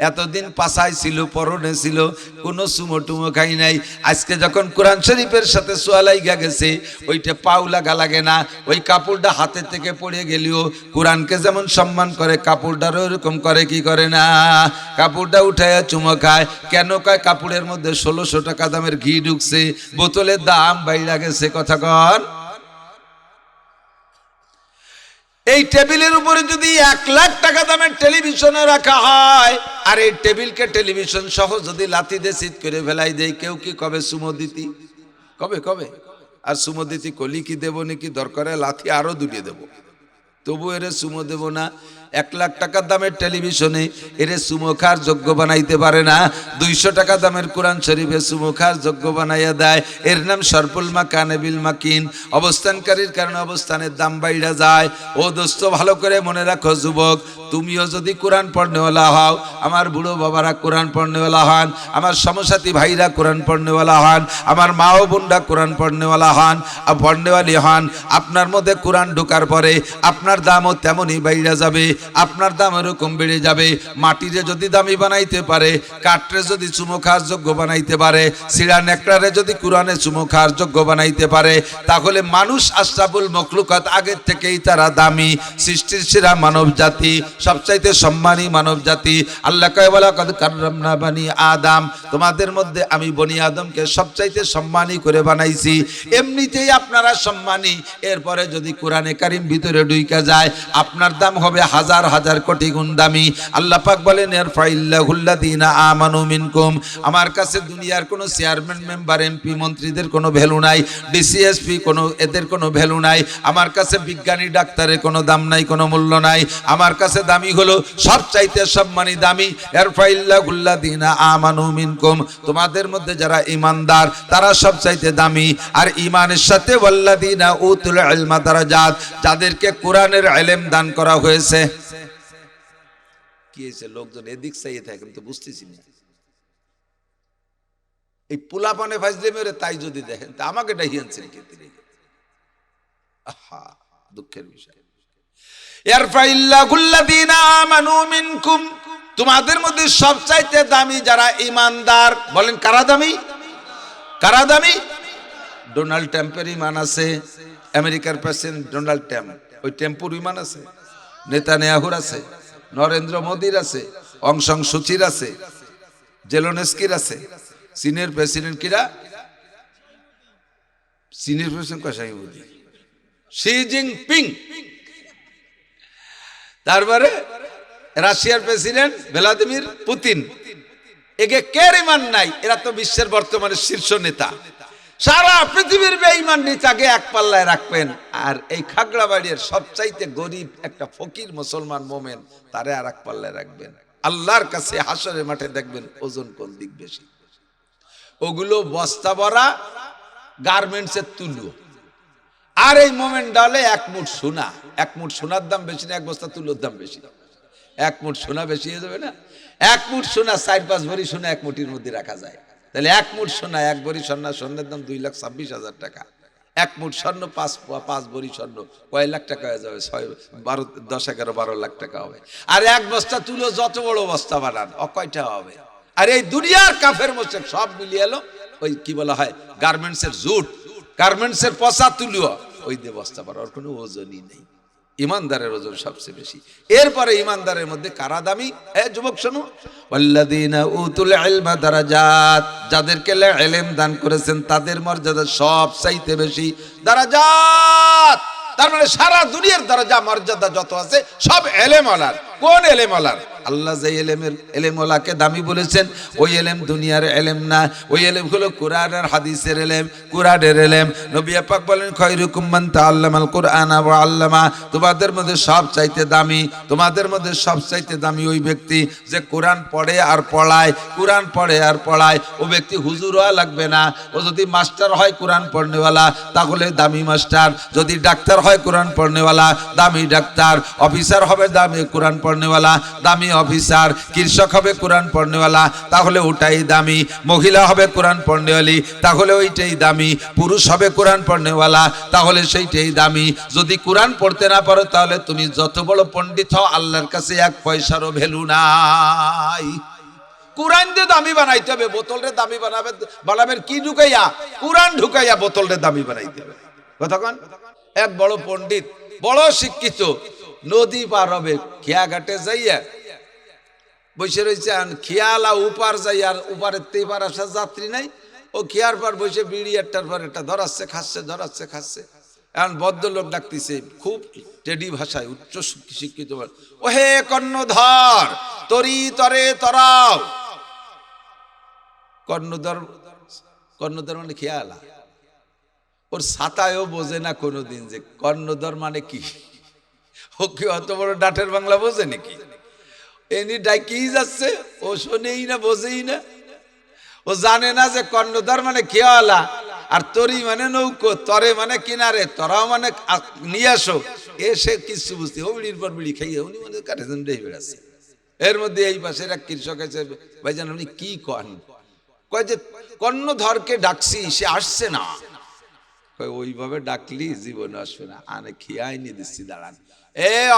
এতদিন পাছায় ছিল, পরনে ছিল, কোনো চুমো টুমো খাই নাই। আজকে যখন কোরআন শরীফের সাথে ছোঁয়া লাইগা গেছে, ওইটা পাও লাগা লাগে না। ওই কাপড়টা হাতে থেকে পড়ে গেলেও কোরআনকে যেমন সম্মান করে কাপড়টারও এরকম করে কি করে না? কাপড়টা উঠাইয়া চুমো খায়। কেন কয়? কাপড়ের মধ্যে 1600 টাকা দামের ঘি ঢুকছে, বোতলের দাম বাইরে গেছে। কথা কন। এই টেবিলের উপরে যদি 1 লাখ টাকা দামের টেলিভিশনে রাখা হয়, আর এই টেবিলকে টেলিভিশন সহ যদি লাথি দিয়ে চিৎ করে ফেলাই দেয়, কেউ কি কবে সুমো দিতি? কবে কবে? আর সুমো দিতি কলি কি দেবো নাকি? দরকারে লাথি আরো দুটিয়ে দেবো, তবু এরে সুমো দেব না। 1 লাখ টাকার দামের টেলিভিশনে এরে সুমো খার যোগ্য বানাইতে পারে না। 200 টাকা দামের কোরআন শরীফে সুমো খার যোগ্য বানাইয়া দেয়। এর নাম সরপুল মাকানে বিল মাকিন। অবস্থানকারীর কারণে অবস্থানের দাম বাইরা যায়। ও দোস্ত, ভালো করে মনে রাখো যুবক, তুমিও যদি কোরআন পড়নেওয়ালা হও, আমার বুড়ো বাবারা কোরআন পড়নেওয়ালা হন, আমার সমসাথী ভাইরা কোরআন পড়নেওয়ালা হন, আমার মা ও বোনরা কোরআন পড়নেওয়ালা হন, পড়নেওয়ালি হন, আপনার মধ্যে কোরআন ঢোকার পরে আপনার দামও তেমনই বাইরা যাবে, আপনার দাম এরকম বেড়ে যাবে। মাটিরে যদি দামি বানাইতে পারে, কাঠরে যদি চুমো খাওয়ার যোগ্য বানাইতে পারে, সিরা নেকড়ারে যদি কোরআনে চুমো খাওয়ার যোগ্য বানাইতে পারে, তাহলে মানুষ আশরাফুল মখলুকাত, আগের থেকেই তারা দামি, সৃষ্টির সেরা মানব জাতি, সবচাইতে সম্মানী মানব জাতি। আল্লাহ কয় বলা কদ কাররামনা বানি আদম, তোমাদের মধ্যে আমি বনি আদমকে সবচাইতে সম্মানী করে বানাইছি। এমনিতেই আপনারা সম্মানী, এরপরে যদি কোরআনে কারিম ভিতরে ঢুইকা যায়, আপনার দাম হবে হাজার হাজার কোটি গুণ দামি। আল্লাহ পাক বলেন ইরফাইল্লাহুল্লাযীনা আমানু মিনকুম, আমার কাছে দুনিয়ার কোনো চেয়ারম্যান, মেম্বার, এমপি, মন্ত্রীদের কোনো ভ্যালু নাই, ডিসিএসপি কোনো এদের কোনো ভ্যালু নাই। আমার কাছে বিজ্ঞানী, ডাক্তারের কোনো দাম নাই, কোনো মূল্য নাই। আমার কাছে দামি হলো সবচাইতে সম্মানী দামি ইরফাইল্লাহুল্লাযীনা আমানু মিনকুম, তোমাদের মধ্যে যারা ঈমানদার তারা সবচাইতে দামি। আর ঈমানের সাথে ওয়াল্লাযীনা উতুল ইলমা দারাজাত, যাদেরকে কোরআনের ইলম দান করা হয়েছে। কি হয়েছে? লোকজন এদিক চাইয়ে থাকে, তো বুঝতেছি না। এই পোলাপানে ফাজলে মেরে তাই যদি দেখেন, তা আমাকে ডাইয়ানছেন কে? আহা, দুঃখের বিষয়। ইরফাইল্লাহুল্লাযীনা আমানু মিনকুম, তোমাদের মধ্যে সবচাইতে দামি যারা ঈমানদার। বলেন কারা দামি? কারা দামি? ডোনাল্ড ট্রাম্পের ঈমান আছে, আমেরিকার প্রেসিডেন্ট ডোনাল্ড ট্রাম্প, ওই টেম্পুর ঈমান আছে, নেতানিয়াহুর আছে, নরেন্দ্র মোদির আছে, অং সান সুচির আছে, জেলোনেস্কির আছে, চীনের প্রেসিডেন্ট কিরা? চীনের প্রেসিডেন্ট কাশাই মোদি, শি জিনপিং, তারপরে রাশিয়ার প্রেসিডেন্ট ভ্লাদিমির পুতিন। একে কের ঈমান নাই? এরা তো বিশ্বের বর্তমানে শীর্ষ নেতা। সারা পৃথিবীর বেঈমান নেতাকে এক পাল্লায় রাখবেন, আর এই খাগড়াবাড়ির সবচাইতে গরিব একটা ফকির মুসলমান মোমেন, তারে আর এক পাল্লায় রাখবেন। আল্লাহর কাছে হাসরের মাঠে দেখবেন ওজন কোন দিক বেশি। ওগুলো বস্তা ভরা গার্মেন্টসের তুলো, আর এই মোমেন ডালে 1 মুঠ সোনা। 1 মুঠ সোনার দাম বেশি না 1 বস্তা তুলোর দাম বেশি? 1 মুঠ সোনা বেশি হয়ে যাবে না? 1 মুঠ সোনা 4-5 ভরি সোনা 1 মুঠির মধ্যে রাখা যায়। তাহলে 1 মুঠ সোনা, 1 ভরি স্বর্ণ, স্বর্ণের দাম 2,26,000 টাকা। 1 মুঠ স্বর্ণ 5 ভরি স্বর্ণ কয় লাখ টাকা হয়ে যাবে? 10-11-12 লাখ টাকা হবে। আর 1 বস্তা তুলো যত বড় বস্তা বানান, কয়টা হবে? আর এই দুনিয়ার কাফের মুশরিক সব মিলিয়ে এলো ওই কি বলা হয় গার্মেন্টসের জুট, গার্মেন্টসের পচা তুলো, ওই দিয়ে বস্তা বানার কোনো ওজনই নেই। ইমানদারের ওজন সবচেয়ে বেশি। এরপরে ইমানদারের মধ্যে কারা দামি? যুবক শোনো, ওয়াল্লাযীনা উতুল ইলমা দারাজাত, যাদেরকে ইলম দান করেছেন তাদের মর্যাদা সবচাইতে বেশি। দারাজাত তার মানে সারা দুনিয়ার দরজা মর্যাদা যত আছে সব ইলমওয়ালার। কোন ইলমওয়ালার? আল্লাহ যে ইলমওয়ালাকে দামি বলেছেন, ওই ইলম দুনিয়ার ইলম না, ওই ইলম হলো কোরআন আর হাদিসের ইলম, কোরআনের ইলম। নবী পাক বলেন খায়রুকুম মান তাআল্লামাল কুরআনা ওয়া আল্লামা, তোমাদের মধ্যে সবচাইতে দামি, তোমাদের মধ্যে সবচাইতে দামি ওই ব্যক্তি যে কোরআন পড়ে আর পড়ায়, কোরআন পড়ে আর পড়ায়। ও ব্যক্তি হুজুর হওয়া লাগবে না, ও যদি মাস্টার হয় কোরআন পড়নেওয়ালা তাহলে দামি মাস্টার, যদি ডাক্তার হয় কোরআন পড়নেওয়ালা দামি ডাক্তার, অফিসার হবে দামি কোরআন পড়নে পড়নেওয়ালা, দামি অফিসার। কৃষক হবে কোরআন পড়নেওয়ালা, তাহলে ওটাই দামি। মহিলা হবে কোরআন পড়নেওয়ালি, তাহলে ওইটাই দামি। পুরুষ হবে কোরআন পড়নেওয়ালা, তাহলে সেইটাই দামি। যদি কোরআন পড়তে না পারো তাহলে তুমি যত বড় পণ্ডিত হও, আল্লাহর কাছে 1 পয়সারও ভ্যালু নাই। কোরআন দিয়ে দামি বানাইতে হবে। বোতলরে দামি বানাবেন কি ঢুকাইয়া? কোরআন ঢুকাইয়া বোতলরে দামি বানাইতে হবে। কতক্ষণ? এক বড় পণ্ডিত, বড় শিক্ষিত, নদী পার হবে, খেয়া ঘাটে যাইয়া বসে রয়েছে। খেয়ালা উপার যাই, আর উপারের তেপার আসার যাত্রী নাই। ও খেয়ার পর বসে বিড়ি একটার পর একটা ধরাচ্ছে খাচ্ছে, ধরাচ্ছে খাচ্ছে। এখন ভদ্রলোক ডাকতেছে খুব টেডি ভাষায়, উচ্চ শিক্ষিত। ও হে কর্ণধর, তরি তরে তরাও। কর্ণধর, কর্ণধর মানে খেয়ালা। ওর ছাতায়ও বোঝে না কোনোদিন যে কর্ণধর মানে কি। ও কি অত বড় ডাটের বাংলা বোঝে নাকি? এনি ডাকিই যাচ্ছে, ও শোনেই না, বোঝেই না। ও জানে না যে কর্ণধর মানে খেয়ালা, আর তরি মানে নৌকো, তরে মানে কিনারে, তরাও মানে নিয়ে আসো। এসে কিছু বুঝতে বিড়ির পর বিড়ি খাইয়ে উনি মানে কাঠে বেড়াচ্ছে। এর মধ্যে এই পাশের এক কৃষক আছে, ভাইজান আপনি কি কন? কয় যে কর্ণধরকে ডাকছি, সে আসছে না। ওইভাবে ডাকলি জীবনে আসবে না, আনে খেয়াই নিয়ে দিচ্ছি, দাঁড়ান।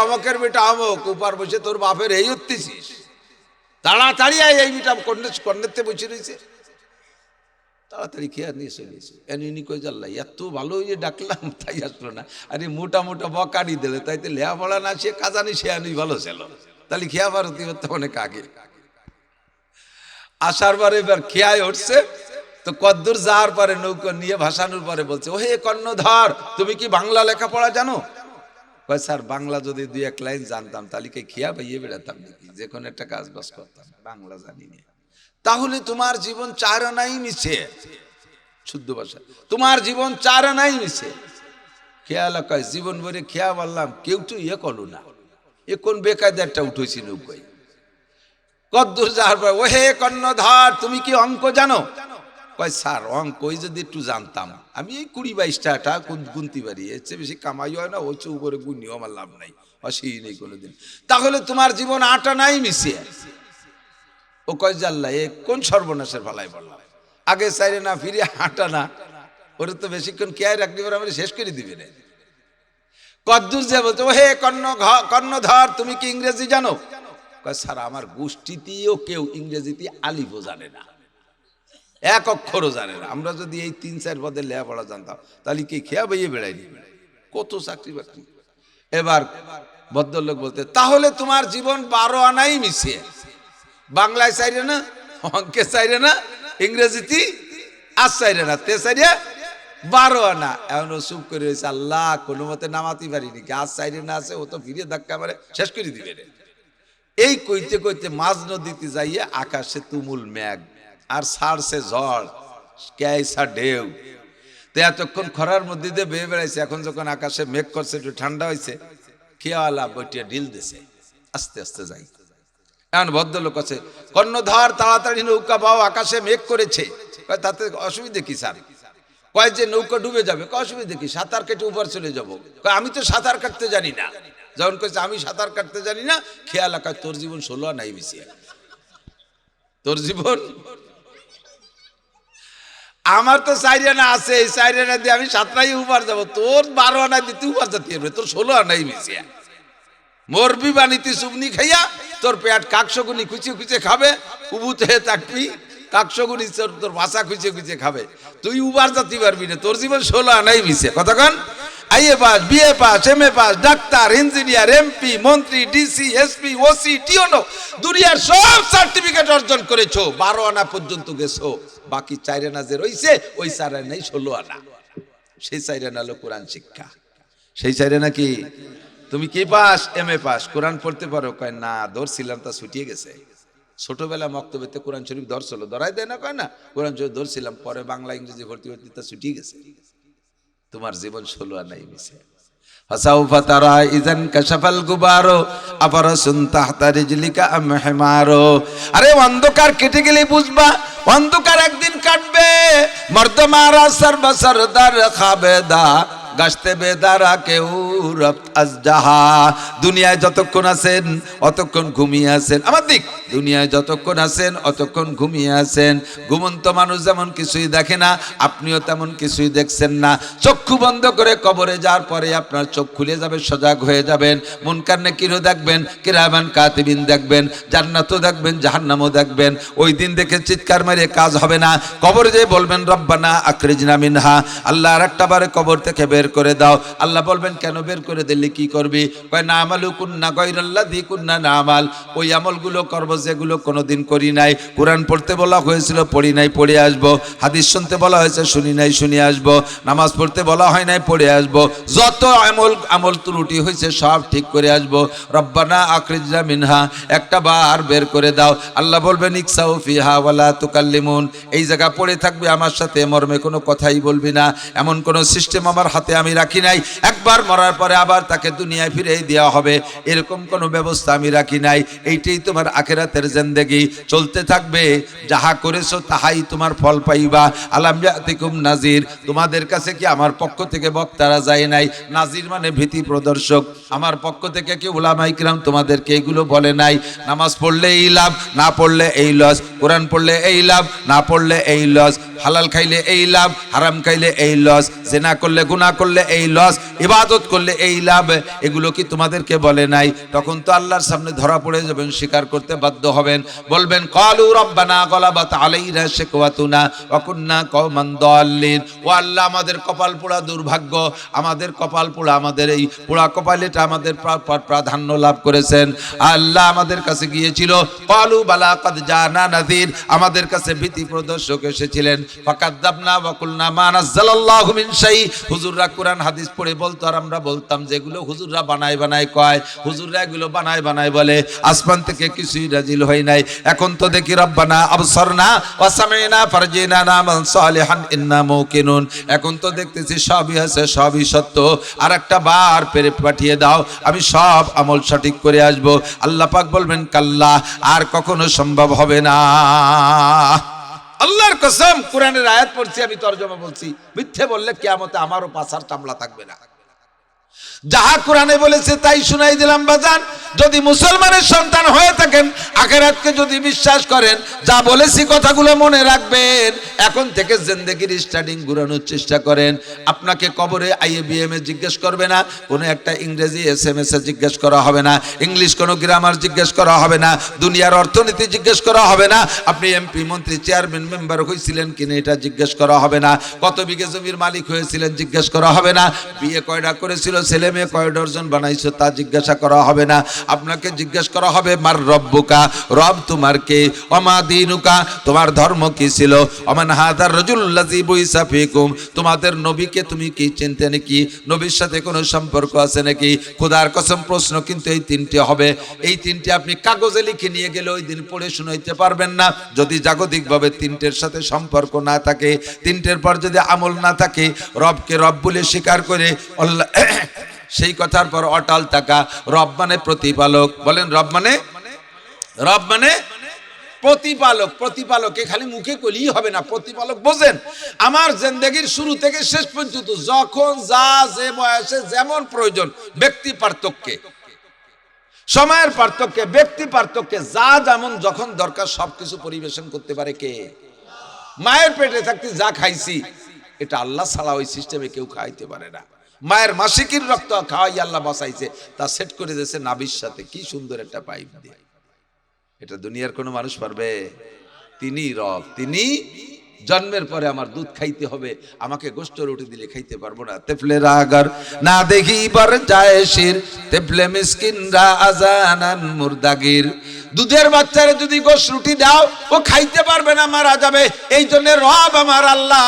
অমকের বেটা অমক, উপার বসে তোর বাপের এই উঠতেছিস, তাড়াতাড়ি এই বেটা কর্ণেরতে বসে রয়েছে, তাড়াতাড়ি খেয়া নিয়ে চলেছে। এনি কই জাল্লা এত ভালো যে ডাকলাম তাই আসলো না। আরে মোটা মোটা বকারি দিলে তাইতে লেয়া পড়া না, সে কাজানি সে আনি ভালো ছিল, তাহলে খেয়া পারতি হতে অনেক আগে। আসার পরে এবার খেয়ায় উঠছে, তো কদ্দুর যাওয়ার পরে নৌকা নিয়ে ভাসানোর পরে বলছে, ও হে কর্ণধর, তুমি কি বাংলা লেখাপড়া জানো? কয় স্যার বাংলা যদি 2-1 লাইন জানতাম তাহলে কি খেয়া পাইয়ে বেড়াতাম নাকি, যে কোনো একটা কাজ বাজ করতাম, বাংলা জানি না। তাহলে তোমার জীবন 4 আনাই মিছে, শুদ্ধ ভাষা, তোমার জীবন 4 আনাই মিছে। খেয়াল কয় জীবন ভরে খেয়া বললাম, কেউ তো ইয়ে করলো না, এ কোন বেকায়দারটা উঠেছি নৌকায়। কদ্দুর যাওয়ার পর, ও হে কর্ণধর, তুমি কি অঙ্ক জানো? কয় স্যার অঙ্ক যদি একটু জানতাম, আমি এই 20-22 টাকা গুনতে পারি, এর চেয়ে বেশি কামাই হয় না, ওই চেয়ে উপরে গুনিও আমার লাভ নাই, অসুই নেই কোনোদিন। তাহলে তোমার জীবন 8 আনাই মিশে। ও কয় জাল্লা এ কোন সর্বনাশের ভালাই বললাম, আগে 4 আনা ফিরে 8 আনা, ওরে তো বেশিক্ষণ কেয়ার রাখলি পরে আমার শেষ করে দিবে না। কদ্দুর যে বলতো, ও হে কর্ণধর, তুমি কি ইংরেজি জানো? কয় স্যার আমার গোষ্ঠীতেও কেউ ইংরেজিতে আলিফও জানে না, 1 অক্ষরও জানে না। আমরা যদি এই 3-4 পদে লেখাপড়া জানতাম তাহলে কি খেয়া বইয়ে বেড়াইনি, কত চাকরি বাকরি। এবার ভদ্রলোক বলতে, তাহলে তোমার জীবন 12 আনাই মিশিয়ে, বাংলায় 4 আনা, অঙ্কে 4 আনা, ইংরেজিতে আর 4 আনা, তে 4 12 আনা। এখন ও চুপ করে রয়েছে, আল্লাহ কোনো মতে নামাতে পারিনি, আজ 4 আনা আছে, ও তো ফিরে ধাক্কা মারে শেষ করে দিবে। এই কইতে কইতে মাঝ নদীতে যাইয়ে আকাশে তুমুল মেঘ, আর ছাড়ছে ঝড়, ক্যাইসা ঢেউ। তো এতক্ষণ খরার মধ্যে দিয়ে বেয়ে বেড়াইছে, এখন যখন আকাশে মেঘ করছে, একটু ঠান্ডা হয়েছে, খেয়ালা বইটিয়া ঢিল দিছে, আস্তে আস্তে যাই। এখন ভদ্রলোক আছে, কর্ণধর তাড়াতাড়ি নৌকা পাও, আকাশে মেঘ করেছে। তাতে অসুবিধে কি স্যার? কয় যে নৌকা ডুবে যাবে। অসুবিধে কি, সাঁতার কেটে উপর চলে যাবো। আমি তো সাঁতার কাটতে জানি না। যখন কইছে আমি সাঁতার কাটতে জানি না, খেয়াল আকাশ তোর জীবন 16 আনাই মিশিয়ে, তোর জীবন। আমার তো 4 আনা আছে, এই 4 আনা দিয়ে আমি 7 আনাই উপর যাবো, তোর 12 আনা দিয়ে তুই উপর যেতে হবে, তোর 16 আনাই মিশিয়ে। মরবি বানিতে চুবনি খাইয়া, তোর পেট কাকশগুনি খুঁচে খুঁচে খাবে, উবুত হয়ে থাকবি, কাকশগুনি তোর ভাষা খুঁচে খুঁচে খাবে, তুই উবার যেতে পারবি না, তোর জীবন 16 আনাই মিশে। কতক্ষণ? IA pass, BA pass, MA pass, ডাক্তার, ইঞ্জিনিয়ার, এমপি, মন্ত্রী, ডিসি, এসপি, ওসি, টিওনো, দুনিয়ার সব সার্টিফিকেট অর্জন করেছো, 12 আনা পর্যন্ত গেছো। বাকি 4 আনা যে রইছে, ওই 4 আনাই 16 আনা। সেই 4 আনা হলো কোরআন শিক্ষা। সেই 4 আনা কি? তুমি কি পাস? MA pass. কোরআন পড়তে পারো? কয় না, ধরছিলাম তা ছুটিয়ে গেছে। ছোটবেলা মক্তবেতে কোরআন শরীফ ধরছিল, ধরাই দেয় না, কয় না কোরআন শরীফ ধরছিলাম, পরে বাংলা ইংরেজি ভর্তি ভর্তি তা ছুটিয়ে গেছে। তোমার জীবন 16 আনাই মিশে। ফাসাউফা তারা ইযান কাশাফাল গুবারো আফারাসুন তাহতা রিজলিকা আম হিমারো। আরে অন্ধকার কেটে গেলে বুঝবা, অন্ধকার একদিন কাটবে। মর্দ মারা সরবসরদার খাবেদা গাছতে বেদারা কেউ রব আজজাহা। দুনিয়ায় যতক্ষণ আছেন অতক্ষণ ঘুমিয়ে আছেন, আমার দিক, দুনিয়ায় যতক্ষণ আছেন অতক্ষণ ঘুমিয়ে আছেন। ঘুমন্ত মানুষ যেমন কিছুই দেখে না, আপনিও তেমন কিছুই দেখছেন না। চক্ষু বন্ধ করে কবরে যাওয়ার পরে আপনার চোখ খুলে যাবে, সজাগ হয়ে যাবেন। মুনকার নাকিরও দেখবেন, কিরামান কাতিবিন দেখবেন, জান্নাতও দেখবেন, জাহান্নামও দেখবেন। ওই দিন দেখে চিৎকার মেরে কাজ হবে না। কবরে যেয়ে বলবেন রব্বানা আখরিজনা মিনহা, আল্লাহ আরেকটা বারে কবর থেকে বের করে দাও। আল্লাহ বলবেন কেন বের করে দিলে কি করবি? কয় না আমালু কুন্না গায়রাল্লাযী কুন্না নামাল, ওই আমলগুলো করব যেগুলো কোনোদিন করি নাই। কোরআন পড়তে বলা হয়েছিল, পড়ি নাই, পড়ে আসবো। হাদিস শুনতে বলা হয়েছে, শুনি নাই, শুনে আসবো। নামাজ পড়তে বলা হয় নাই, পড়ে আসবো। যত আমল ত্রুটি হয়েছে সব ঠিক করে আসবো। রব্বানা আখরিজনা মিনহা, একটা বার বের করে দাও। আল্লাহ বলবেন ইকসাউ ফিহা ওয়ালা তুকাল্লিমুন, এই জায়গা পড়ে থাকবে, আমার সাথে মর্মে কোনো কথাই বলবি না। এমন কোনো সিস্টেম আমার হাতে আমি রাখি নাই। একবার মরার পরে আবার তাকে দুনিয়ায় ফিরিয়ে দেওয়া হবে, এরকম কোনো ব্যবস্থা আমি রাখি নাই। এইটাই তোমার আখিরাতের জিন্দেগি, চলতে থাকবে। যাহা করেছো তাহাই তোমার ফল পাইবা। আলাম ইয়াতিকুম নাজির, তোমাদের কাছে কি আমার পক্ষ থেকে বক্তারা যায় নাই? নাজির মানে ভীতি প্রদর্শক। আমার পক্ষ থেকে কি উলামায়ে কিরাম তোমাদেরকে এগুলো বলে নাই? নামাজ পড়লে এই লাভ, না পড়লে এই লস। কোরআন পড়লে এই লাভ, না পড়লে এই লস। হালাল খাইলে এই লাভ, হারাম খাইলে এই লস। জিনা করলে, গুনাহ করলে এই লস, ইবাদত করলে এই লাভ। এগুলো কি তোমাদেরকে বলে নাই? তখন তো আল্লাহর সামনে ধরা পড়ে যাবেন, স্বীকার করতে বাধ্য হবেন। বলবেন ক্বালু রব্বানা গলাবাত আলাইনা শিকওয়াতুনা ওয়া কুন্না কওমান দাল্লিন, ও আল্লাহ আমাদের কপাল পোড়া দুর্ভাগ্য, আমাদের কপাল পোড়া, আমাদের এই পোড়া কপালেটা আমাদের প্রাধান্য লাভ করেছেন। আল্লাহ আমাদের কাছে গিয়েছিল, ক্বালু বালা কাদ জানা নাযির, আমাদের কাছে ভীতি প্রদর্শক এসেছিলেন। ফাকাযাবনা ওয়া কুলনা মা নাযালাল্লাহু মিন শাই, হুজুররা কোরআন হাদিস পড়ে বলতো আর আমরা বলতাম যেগুলো হুজুররা বানায় বানায় কয়, হুজুররা এগুলো বানায় বানায় বলে, আসমান থেকে কিছুই নাজিল হয় নাই। এখন তো দেখি রব্বানা আবসারনা ওয়া সামি'না ফারজিনা নামান সালিহান ইন্না মুকিনুন, এখন তো দেখতেছি সবই আছে, সবই সত্য, আর একটা বার পেরে পাঠিয়ে দাও, আমি সব আমল সঠিক করে আসব। আল্লাহ পাক বলবেন কাল্লা, আর কখনো সম্ভব হবে না। আল্লাহর কসম, কোরআনের আয়াত পড়ছি, আমি তরজমা বলছি। মিথ্যে বললে কিয়ামতে আমারও পাছার চামড়া থাকবে না। যাহা কোরআনে বলেছে তাই শুনাই দিলাম বাজান। যদি মুসলমানের সন্তান হয়ে থাকেন, আখিরাতকে যদি বিশ্বাস করেন, যা বলেছি কথাগুলো মনে রাখবেন। এখন থেকে জিন্দেগির স্টার্টিং ঘুরানোর চেষ্টা করেন। আপনাকে কবরে IABM এ জিজ্ঞেস করবে না, কোনো একটা ইংরেজি SMS এ জিজ্ঞেস করা হবে না, ইংলিশ কোনো গ্রামার জিজ্ঞেস করা হবে না, দুনিয়ার অর্থনীতি জিজ্ঞেস করা হবে না, আপনি MP মন্ত্রী চেয়ারম্যান মেম্বার হয়েছিলেন কিনা এটা জিজ্ঞেস করা হবে না, কত বিঘে জমির মালিক হয়েছিলেন জিজ্ঞেস করা হবে না, বিয়ে কয়টা করেছিল, ছেলে মেয়ে কয় ডজন বানাইছো তা জিজ্ঞাসা করা হবে না। আপনাকে জিজ্ঞেস করা হবে মার রব্বুকা, রব তোমার কে, ওমা দীনুকা, তোমার ধর্ম কি ছিল, ওমান হাদার রাজুল্লাযী বুইসা ফিকুম, তোমাদের নবীকে তুমি কি চিনতে নাকি, নবীর সাথে কোনো সম্পর্ক আছে নাকি? খোদার কসম প্রশ্ন কিন্তু এই তিনটে হবে। এই তিনটে আপনি কাগজে লিখে নিয়ে গেলে ওই দিন পড়ে শুনাইতে পারবেন না, যদি জাগতিকভাবে তিনটের সাথে সম্পর্ক না থাকে, তিনটের পর যদি আমল না থাকে, রবকে রব বলে স্বীকার করে আল্লাহ সেই কথার পর অটল থাকা। রব মানে প্রতিপালক, বলেন রব মানে, রব মানে প্রতিপালক। প্রতিপালকে খালি মুখে কইলেই হবে না, প্রতিপালক বোঝেন। আমার জিন্দেগির শুরু থেকে শেষ পর্যন্ত যখন যা যে বয়সে যেমন প্রয়োজন, ব্যক্তি পার্থক্যে, সময়ের পার্থক্যে, ব্যক্তি পার্থক্যে, যা যেমন যখন দরকার সবকিছু পরিবেশন করতে পারে কে? মায়ের পেটে থাকতে যা খাইছি, এটা আল্লাহ ছাড়া ওই সিস্টেমে কেউ খাইতে পারে না। মায়ের মাসিকের রক্ত খাওয়াই আল্লাহ বাঁচাইছে, তা সেট করে দিয়েছে নাভির সাথে, কি সুন্দর একটা পাইপ দিয়ে। এটা দুনিয়ার কোনো মানুষ পারবে? তিনি রব, তিনি জন্মের পরে আমার দুধ খাইতে হবে, আমাকে গোশত রুটি দিলে খাইতে পারবো না। তেফলে রাগার না দেখি বার যায় শির, তেফলে মিসকিনরা আজানান মুরদাগির, দুধের বাচ্চারে যদি গোশ রুটি দাও ও খাইতে পারবে না, মারা যাবে। এই জন্য রব আমার আল্লাহ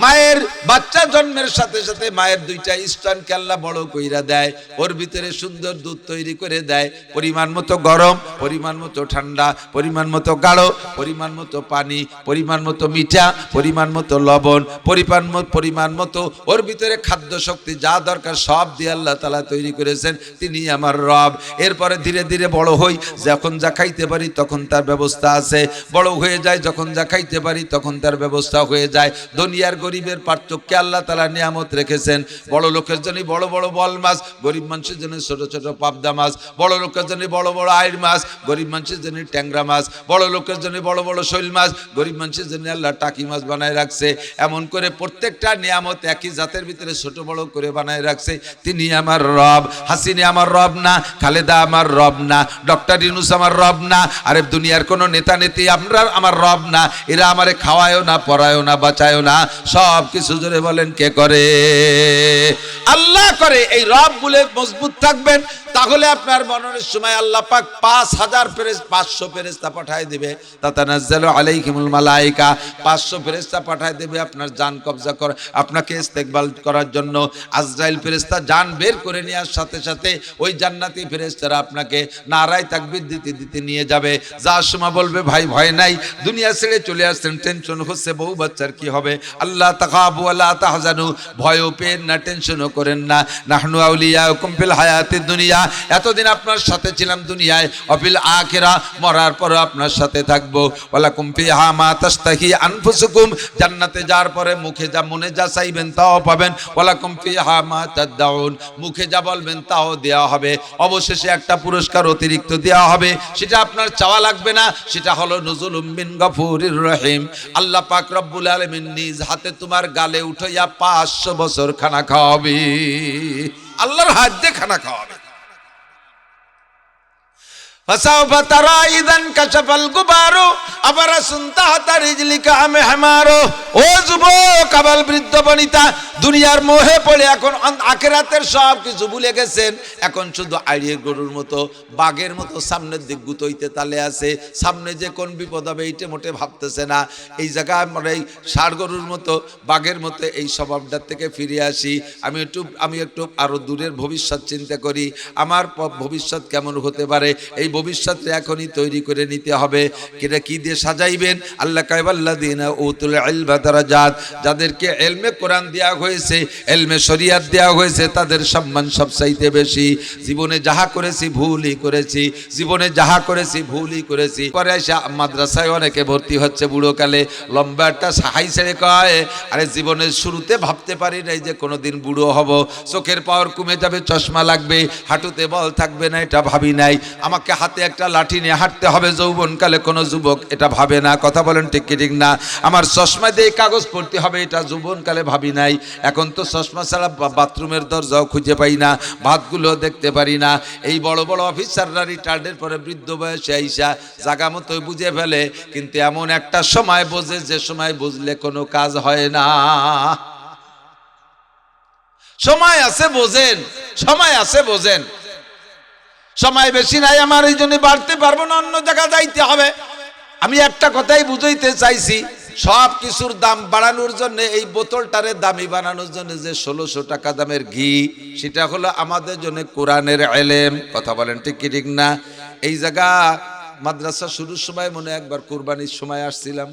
মায়ের বাচ্চা জন্মের সাথে সাথে মায়ের দুইটা স্তনকে আল্লাহ বড় কইরা দেয়, ওর ভিতরে সুন্দর দুধ তৈরি করে দেয়, পরিমাণ মতো গরম, পরিমাণ মতো ঠান্ডা, পরিমাণ মতো গাঢ়, পরিমাণ মতো পানি, পরিমাণ মতো মিঠা, পরিমাণ মতো লবণ, পরিমাণ মতো ওর ভিতরে খাদ্য শক্তি যা দরকার সব দিয়ে আল্লাহ তাআলা তৈরি করেছেন। তিনি আমার রব। এরপরে ধীরে ধীরে বড় হই, যখন যা খাইতে পারি তখন তার ব্যবস্থা আছে, বড় হয়ে যায় যখন যা খাইতে পারি তখন তার ব্যবস্থা হয়ে যায়। দুনিয়ার গরিবের পার্থক্যে আল্লাহ তাআলা নিয়ামত রেখেছেন। বড় লোকের জন্য বড় বড় বল মাছ, গরিব মানুষের জন্য ছোট ছোট পাবদা মাছ। বড় লোকের জন্য বড় বড় আইড় মাছ, গরিব মানুষের জন্য ট্যাংরা মাছ। বড় লোকের জন্য বড় বড় শৈল মাছ, গরিব মানুষের জন্য আল্লাহ টাকি মাছ বানায় রাখছে। এমন করে প্রত্যেকটা নিয়ামত একই জাতের ভিতরে ছোট বড় করে বানায় রাখছে। তিনি আমার রব। হাসিনে আমার রব না, খালেদা আমার রব না, ডক্টর ইউনূস আমার রব না, আরে দুনিয়ার কোন নেতা নেত্রী আমরা আমার রব না। এরা আমারে খাওয়ায়ও না, পড়ায়ও না, বাঁচায়ও না। সব কিছু জোরে বলেন কে করে? আল্লাহ করে। এই রব বলে মজবুত থাকবেন, তাহলে আপনার মরণের সময় আল্লাহ পাক 500 ফেরেশতা পাঠায় দিবে। তাতানাজ্জালু আলাইহিমুল মালায়েকা, 500 ফেরেশতা পাঠায় দিবে আপনার জান কবজা করে, আপনাকে ইস্তেকবাল করার জন্য। আজরাইল ফেরেশতা জান বের করে নেওয়ার সাথে সাথে ওই জান্নাতি ফেরেশতারা আপনাকে নারায়ে তাকবীর দিতে দিতে নিয়ে যাবে। যার সময় বলবে ভাই ভয় নাই, দুনিয়া ছেড়ে চলে আসছেন, টেনশন হচ্ছে বউ বাচ্চার কি হবে। আল্লাহ তাখাবু ওয়ালা তাহজানু, ভয়ও পেন না, টেনশনও করেন না। নাহনু আউলিয়াউকুম ফিল হায়াতিদ দুনিয়া, এতদিন আপনার সাথে ছিলাম দুনিয়ায়, অফিল আখিরা, মরার পর আপনার সাথে থাকবো। ওয়ালাকুম ফিহা মা তাশতাহি আনফুসুকুম, জান্নাতে যাওয়ার পরে মুখে যা মনে যা চাইবেন তাও পাবেন। ওয়ালাকুম ফিহা মা তাদউন, মুখে যা বলবেন তাও দেওয়া হবে। অবশেষে একটা পুরস্কার অতিরিক্ত দেওয়া হবে, সেটা আপনার চাওয়া লাগবে না, সেটা হলো নুজুলুম মিন গফুরির রহিম। আল্লাহ পাক রব্বুল আলামিন নিজ হাতে তোমার গালে উঠাইয়া 500 বছর খানা খাওয়াবে। আল্লাহর হাত দিয়ে খানা খাওয়াবে। ফাসাউফা তারা ইদান কাশাফাল গুবারু আবারাসুন তাহতা রিজলিকা আমহামারু। ও যুবক, আবাল বৃদ্ধ বনিতা, দুনিয়ার মোহে পড়ে এখন আখিরাতের সব কিছু ভুলে গেছেন। এখন শুধু আড়িয়ে গরুর মতো, বাঘের মতো সামনের দিক গুতইতে তালে আছে। সামনে যে কোন বিপদ হবে এইটা মোটে ভাবতেছে না। এই জায়গায় আমরা এই ষাড় গরুর মতো, বাঘের মতো এই স্বভাবটার থেকে ফিরে আসি। আমি একটু আরো দূরের ভবিষ্যৎ চিন্তা করি। আমার ভবিষ্যৎ কেমন হতে পারে, এই ভবিষ্যৎ এখনই তৈরি করে নিতে হবে। এটা কি দিয়ে সাজাইবেন? আল্লাহ কাইবাল্লাযিনা উতুল ইলমা দারাজাত, যাদেরকে ইলমে কোরআন দেয়া হয়েছে, ইলমে শরিয়াত দেয়া হয়েছে, তাদের সম্মান সবচাইতে বেশি। জীবনে যাহা করেছি ভুলই করেছি, জীবনে যাহা করেছি ভুলই করেছি। পরে এসে মাদ্রাসায় অনেকে ভর্তি হচ্ছে বুড়োকালে, লম্বা একটা সাহাই ছেড়ে কয়, আরে জীবনের শুরুতে ভাবতে পারি নাই যে কোনোদিন বুড়ো হব, চোখের পাওয়ার কমে যাবে, চশমা লাগবে, হাঁটুতে বল থাকবে না, এটা ভাবি নাই। আমাকে হাতে একটা লাঠি নিয়ে হাঁটতে হবে যৌবনকালে, কোনো যুবক এটা ভাবে না। কথা বলেন ঠিক কি ঠিক না? আমার চশমা দিয়ে কাগজ পড়তে হবে, এটা যৌবনকালে ভাবি নাই। এখন তো চশমা ছাড়া বাথরুমের দরজাও খুঁজে পাই না, ভাতগুলো দেখতে পারি না। এই বড় বড় অফিসাররা রিটায়ার্ডের পরে বৃদ্ধ বয়সে আইসা জাগা মতো বুঝে ফেলে, কিন্তু এমন একটা সময় বোঝে যে সময় বুঝলে কোনো কাজ হয় না। সময় আছে বোঝেন, সময় আছে বোঝেন। সময় বেশি নাই আমার, এই জন্য বাড়তে পারবো না, অন্য জায়গা যাইতে হবে। আমি একটা কথাই বুঝাইতে চাইছি, সব কিছুর দাম বাড়ানোর জন্য, এই বোতলটারে দামি বানানোর জন্য যে 1600 টাকা দামের ঘি, সেটা হলো আমাদের জন্য কোরআনের ইলম। কথা বলেন ঠিক কি ঠিক না? এই জায়গা মাদ্রাসা শুরুর সময় মনে একবার কুরবানির সময় আসছিলাম,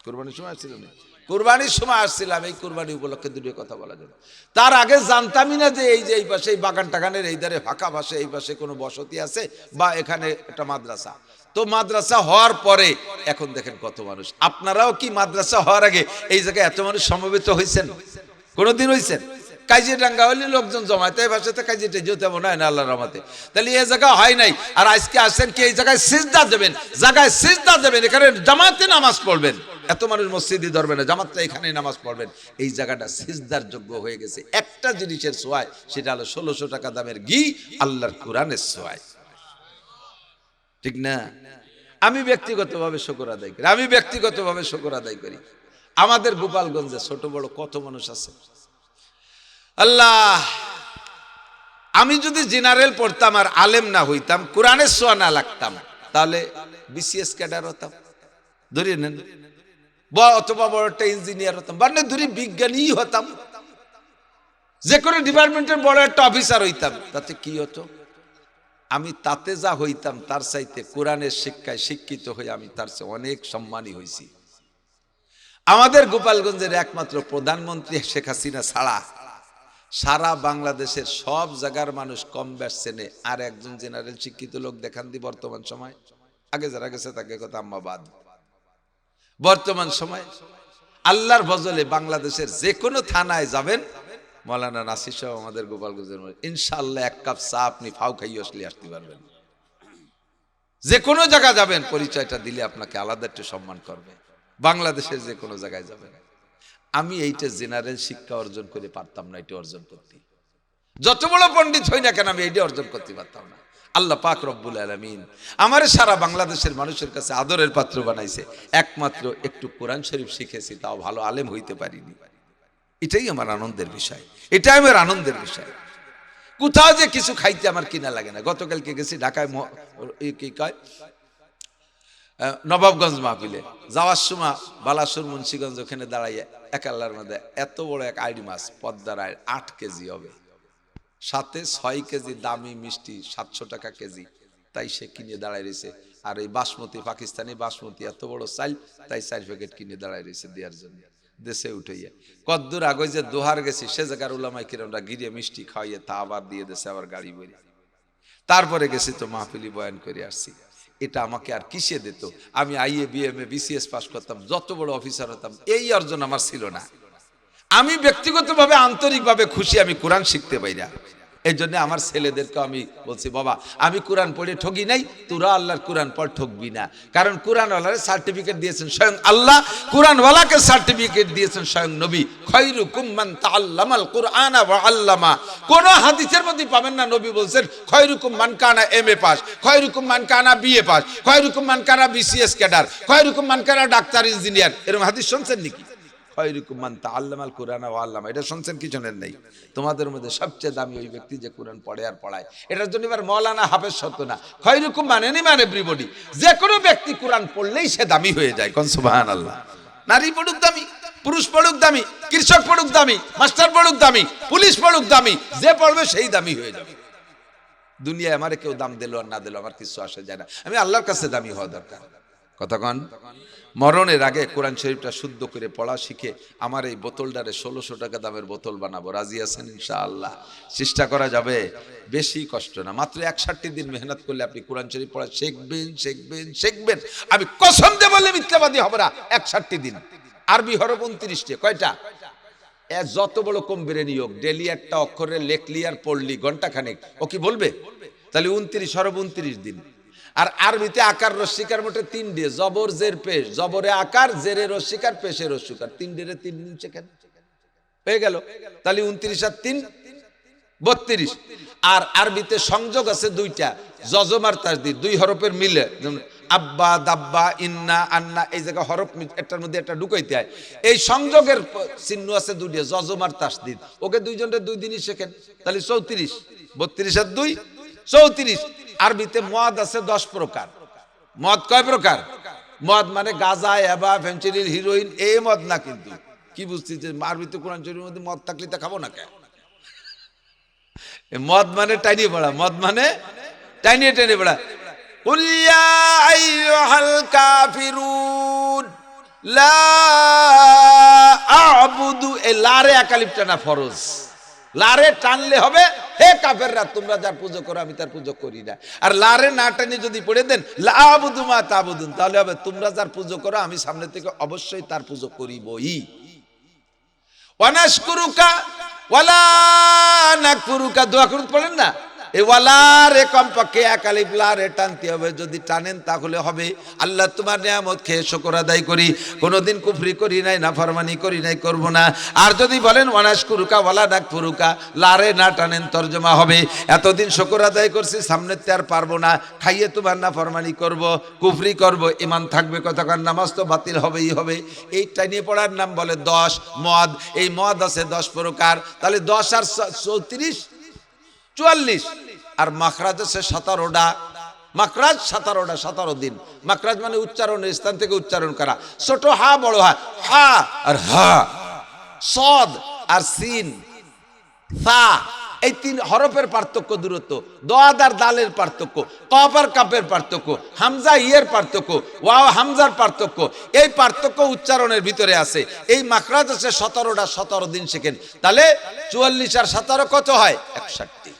কুরবানির সময় আসছিলাম না, কুরবানির সময় আসছিলাম, এই কুরবানি উপলক্ষে দুটো কথা বলা যাবে। তার আগে জানতামই না যে এই যে এই পাশে এই বাগান টাগানের এই ধারে ফাঁকা পাশে এই পাশে কোনো বসতি আছে বা এখানে একটা মাদ্রাসা। তো মাদ্রাসা হওয়ার পরে এখন দেখেন কত মানুষ। আপনারাও কি মাদ্রাসা হওয়ার আগে এই জায়গায় এত মানুষ সমবেত হয়েছেন? কোনোদিন হয়েছেন? কাজিয়াডাঙ্গা হলে লোকজন জমায়, তাই ভাষাতে কাজিয়া টেজিও তেমন হয় না আল্লাহর রহমতে। তাহলে এই জায়গা হয় নাই। আর আজকে আসেন কি এই জায়গায় সিজদা দেবেন, জায়গায় সিজদা দেবেন, এখানে জামাতে নামাজ পড়বেন। এত মানুষ মসজিদে ধরবে না, জামাতটা এখানে নামাজ পড়বেন। এই জায়গাটা সিজদার যোগ্য হয়ে গেছে একটা জিনিসের ছোঁয়ায়, সেটা হলো 1600 টাকা দামের ঘি, আল্লাহর কোরআনের ছোঁয়ায়। ঠিক না? আমি ব্যক্তিগতভাবে শুকর আদায় করি, আমি ব্যক্তিগতভাবে শুকর আদায় করি। আমাদের গোপালগঞ্জে ছোট বড় কত মানুষ আছে। আল্লাহ, আমি যদি জেনারেল পড়তাম আর আলেম না হইতাম, কোরআনের ছোঁয়া না লাগতাম, তাহলে বিসিএস ক্যাডার হতাম, ধরে নেন, অথবা বড় একটা ইঞ্জিনিয়ার হতাম, মানে ধরি বিজ্ঞানী হতাম, যে কোনো ডিপার্টমেন্টের বড় একটা অফিসার হইতাম। তাতে কি হতো? আমি তাতে যা হইতাম তার চাইতে কোরআনের শিক্ষায় শিক্ষিত হয়ে আমি তার চেয়ে অনেক সম্মানী হয়েছি। আমাদের গোপালগঞ্জের একমাত্র প্রধানমন্ত্রী শেখ হাসিনা ছাড়া সারা বাংলাদেশের সব জায়গার মানুষ কম বেশ চেনে, আর একজন জেনারেল শিক্ষিত লোক দেখান দি বর্তমান সময়, আগে যারা গেছে তাকে কথা আম্মা বাদ। বর্তমান সময় আল্লাহর ফজলে বাংলাদেশের যে কোনো থানায় যাবেন, মৌলানা নাসির সাহেব আমাদের গোপালগঞ্জের ইনশাআল্লাহ এক কাপ চা আপনি ফাউ খাইয়ে আসতে পারবেন। যে কোনো জায়গা যাবেন পরিচয়টা দিলে আপনাকে আলাদা একটু সম্মান করবে। বাংলাদেশের যে কোনো জায়গায় যাবেন। আমি এইটা জেনারেল শিক্ষা অর্জন করে পারতাম না, এটা অর্জন করতে, যত বড় পণ্ডিত হই না কেন আমি এইটা অর্জন করতে পারতাম না। আল্লাহ পাক রব্বুল আলামিন আমারে সারা বাংলাদেশের মানুষের কাছে আদরের পাত্র বানাইছে, একমাত্র একটু কোরআন শরীফ শিখেছি, তাও ভালো আলেম হইতে পারিনি। এটাই আমার আনন্দের বিষয়, এটাই আমার আনন্দের বিষয়। কোথাও যে কিছু খাইতে আমার কিনা লাগে না। গতকালকে গেছি ঢাকায়, কি কয় নবাবগঞ্জ মাহফিলে, যাওয়ার সময় বালাসুর মুন্সিগঞ্জ ওখানে দাঁড়াইয়া এক আল্লাহর মধ্যে এত বড় এক আইড়ি মাছ, পদ্মার আইড় 8 কেজি হবে, সাথে 6 কেজি দামি মিষ্টি 700 টাকা কেজি, তাই সে কিনে দাঁড়ায় রয়েছে। আর এই বাসমতি, পাকিস্তানি বাসমতি এত বড় চাল, তাই 4 প্যাকেট কিনে দাঁড়ায় রয়েছে দেওয়ার জন্য দেশে উঠাইয়া। কদ্দূর আগে যে দোহার গেছি সে জায়গার উলামায়ে কিরামরা গিরে মিষ্টি খাওয়াইয়ে তা আবার দিয়ে দেশে, আবার গাড়ি বইরে। তারপরে গেছি তো মাহফিলি বয়ান করে আসছি। এটা আমাকে আর কিসে দিত? আমি আইএ বিএমএ বিসিএস পাস করতাম, যত বড় অফিসার হতাম, এই অর্জন আমার ছিল না। আমি ব্যক্তিগতভাবে আন্তরিকভাবে খুশি আমি কোরআন শিখতে পাইরা। এই জন্য আমার ছেলেদেরকে আমি বলছি, বাবা আমি কোরআন পড়ে ঠকি নাই, তোরা আল্লাহর কোরআন পড় ঠকবি না। কারণ কোরআনওয়ালার সার্টিফিকেট দিয়েছেন স্বয়ং আল্লাহ, কোরআনওয়ালাকে সার্টিফিকেট দিয়েছেন স্বয়ং নবী। খায়রুকুম মান তাআল্লামাল কুরআনা ওয়া আল্লামা। কোন হাদিসের মধ্যে পাবেন না নবী বলছেন খায়রুকুম মান কানা এমএ পাস, খায়রুকুম মান কানা বিএ পাস, খায়রুকুম মান কানা বিসিএস ক্যাডার, খায়রুকুম মান কানা ডাক্তার ইঞ্জিনিয়ার। এরকম হাদিস শুনছেন নাকি? খায়রুকুম মান তাআল্লামাল কুরআনা ওয়া আল্লামা, এটা শুনছেন কি শোনেন নাই? তোমাদের মধ্যে সবচেয়ে দামি ওই ব্যক্তি যে কোরআন পড়ে আর পড়ায়। এটার জন্য এবার মাওলানা হাফেজ শর্ত না, খায়রুকুম মানে নি মানে এভরিবডি, যে কোনো ব্যক্তি কোরআন পড়লেই সে দামি হয়ে যায়। কোন সুবহানাল্লাহ। নারী পড়ুক দামি, পুরুষ পড়ুক দামি, কৃষক পড়ুক দামি, মাস্টার পড়ুক দামি, পুলিশ পড়ুক দামি, যে পড়বে সেই দামি হয়ে যাবে। দুনিয়ায় আমারে কেউ দাম দিল আর না দিল আমার কিছু আসে যায় না, আমি আল্লাহর কাছে দামি হওয়া দরকার। কতক্ষণ মরণের আগে কোরআন শরীফটা শুদ্ধ করে পড়া শিখে আমার এই বোতলটারে 1600 টাকা দামের বোতল বানাবো। রাজি আছেন ইনশাআল্লাহ? চেষ্টা করা যাবে, বেশি কষ্ট না, মাত্র 61 দিন মেহনত করলে আপনি কোরআন শরীফ পড়া শিখবেন শিখবেন শিখবেন। আমি কসম দিয়ে বললে মিথ্যাবাদী হবে না। 61 দিন। আরবি হরফ 29টা, কয়টা? যত বড় কম্বিরে হোক, ডেলি একটা অক্ষরে লেখলি আর পড়লি ঘন্টাখানেক, ও কি বলবে? তাহলে 29 হরফ 29 দিন। আর আরবিতে আকার রস্বীকার মোটে 3 ডে, জবর জের পেশ, জবরে আকার, জেরে রস্বীকার, পেশে রস্বীকার, 3 ডে 3 দিন সেখানে হয়ে গেল। তাহলে 29 আর 3 32। আর আরবিতে সংযোগ আছে 2টা, জজম আর তাসদীদ, 2 হরফের মিলে, আব্বা দাব্বা ইন্না আন্না, এই জায়গা হরফ একটার মধ্যে একটা ঢুকাইতে হয়। এই সংযোগের চিহ্ন আছে 2টা, জজম আর তাসদীদ, ওকে 2 জনের 2 দিনই শেখেন। তাহলে 34, 32 আর 2 34। আরবিতে মদ আছে 10 প্রকার। মদ কয় প্রকার? মদ মানে গাঁজা, এবা, ফেনসিডিল, হিরোইন, এই মদ না। কিন্তু কি বুঝতেছে আরবিতে কোরআন শরীফের মধ্যে মদ থাকলে তা খাবো না কেন? মদ মানে টাইনিয়ে পড়া, মদ মানে টাইনিয়ে টাইনিয়ে পড়া। কুল ইয়া আইয়ুহাল কাফিরুন লা আ'বুদু, এই লারে একালিপটা না ফরজ, লারে টানলে হবে হে কাফেররা তোমরা যার পুজো করো আমি তার পুজো করি না। আর লারে না টানে যদি পড়ে দেন লা আ'বুদু মা তা'বুদুন, তাহলে হবে তোমরা যার পুজো করো আমি সামনে থেকে অবশ্যই তার পুজো করিবই। ওয়া নাশকুরুকা ওয়ালা নাকফুরুকা, দোয়া করতে পড়েন না? এই ওয়ালা রে কমপক্ষে এক আলিফ লা রে টানতে হবে। যদি টানেন তাহলে হবে আল্লাহ তোমার নিয়ামত খেয়ে শুকর আদায় করি, কোনোদিন কুফরি করি নাই, নাফরমানি করি নাই, করব না। আর যদি বলেন ওয়ানাশকুরুকা ওয়ালা নাকফুরুকা, লা রে না টানেন তরজমা হবে এতদিন শুকর আদায় করছি সামনেতে আর পারবো না, খাইয়ে তোমার নাফরমানি করব, কুফরি করব, ঈমান থাকবে কতক্ষণ, নামাজ তো বাতিল হবেই হবে। এই টানিয়ে পড়ার নাম বলে 10 মদ। এই মদ আছে 10 প্রকার, তাহলে 10 আর 34 44। আর মাখরাজ আছে 17টা, মাখরাজ 17টা, 17 দিন। মাখরাজ মানে উচ্চারণের স্থান থেকে উচ্চারণ করা। ছোট হা, বড় হা, হা আর হা, সদ আর সিন, সা, এই 3 হরফের পার্থক্য, দূরত্ব, দাদ আর দালের পার্থক্য, কফ আর কাফের পার্থক্য, হামজা ইয়ের পার্থক্য, ওয়াও হামজার পার্থক্য, এই পার্থক্য উচ্চারণের ভিতরে আছে। এই মাখরাজ আছে 17টা, 17 দিন শেখেন, তাহলে 44 আর 17 কত হয়? 61।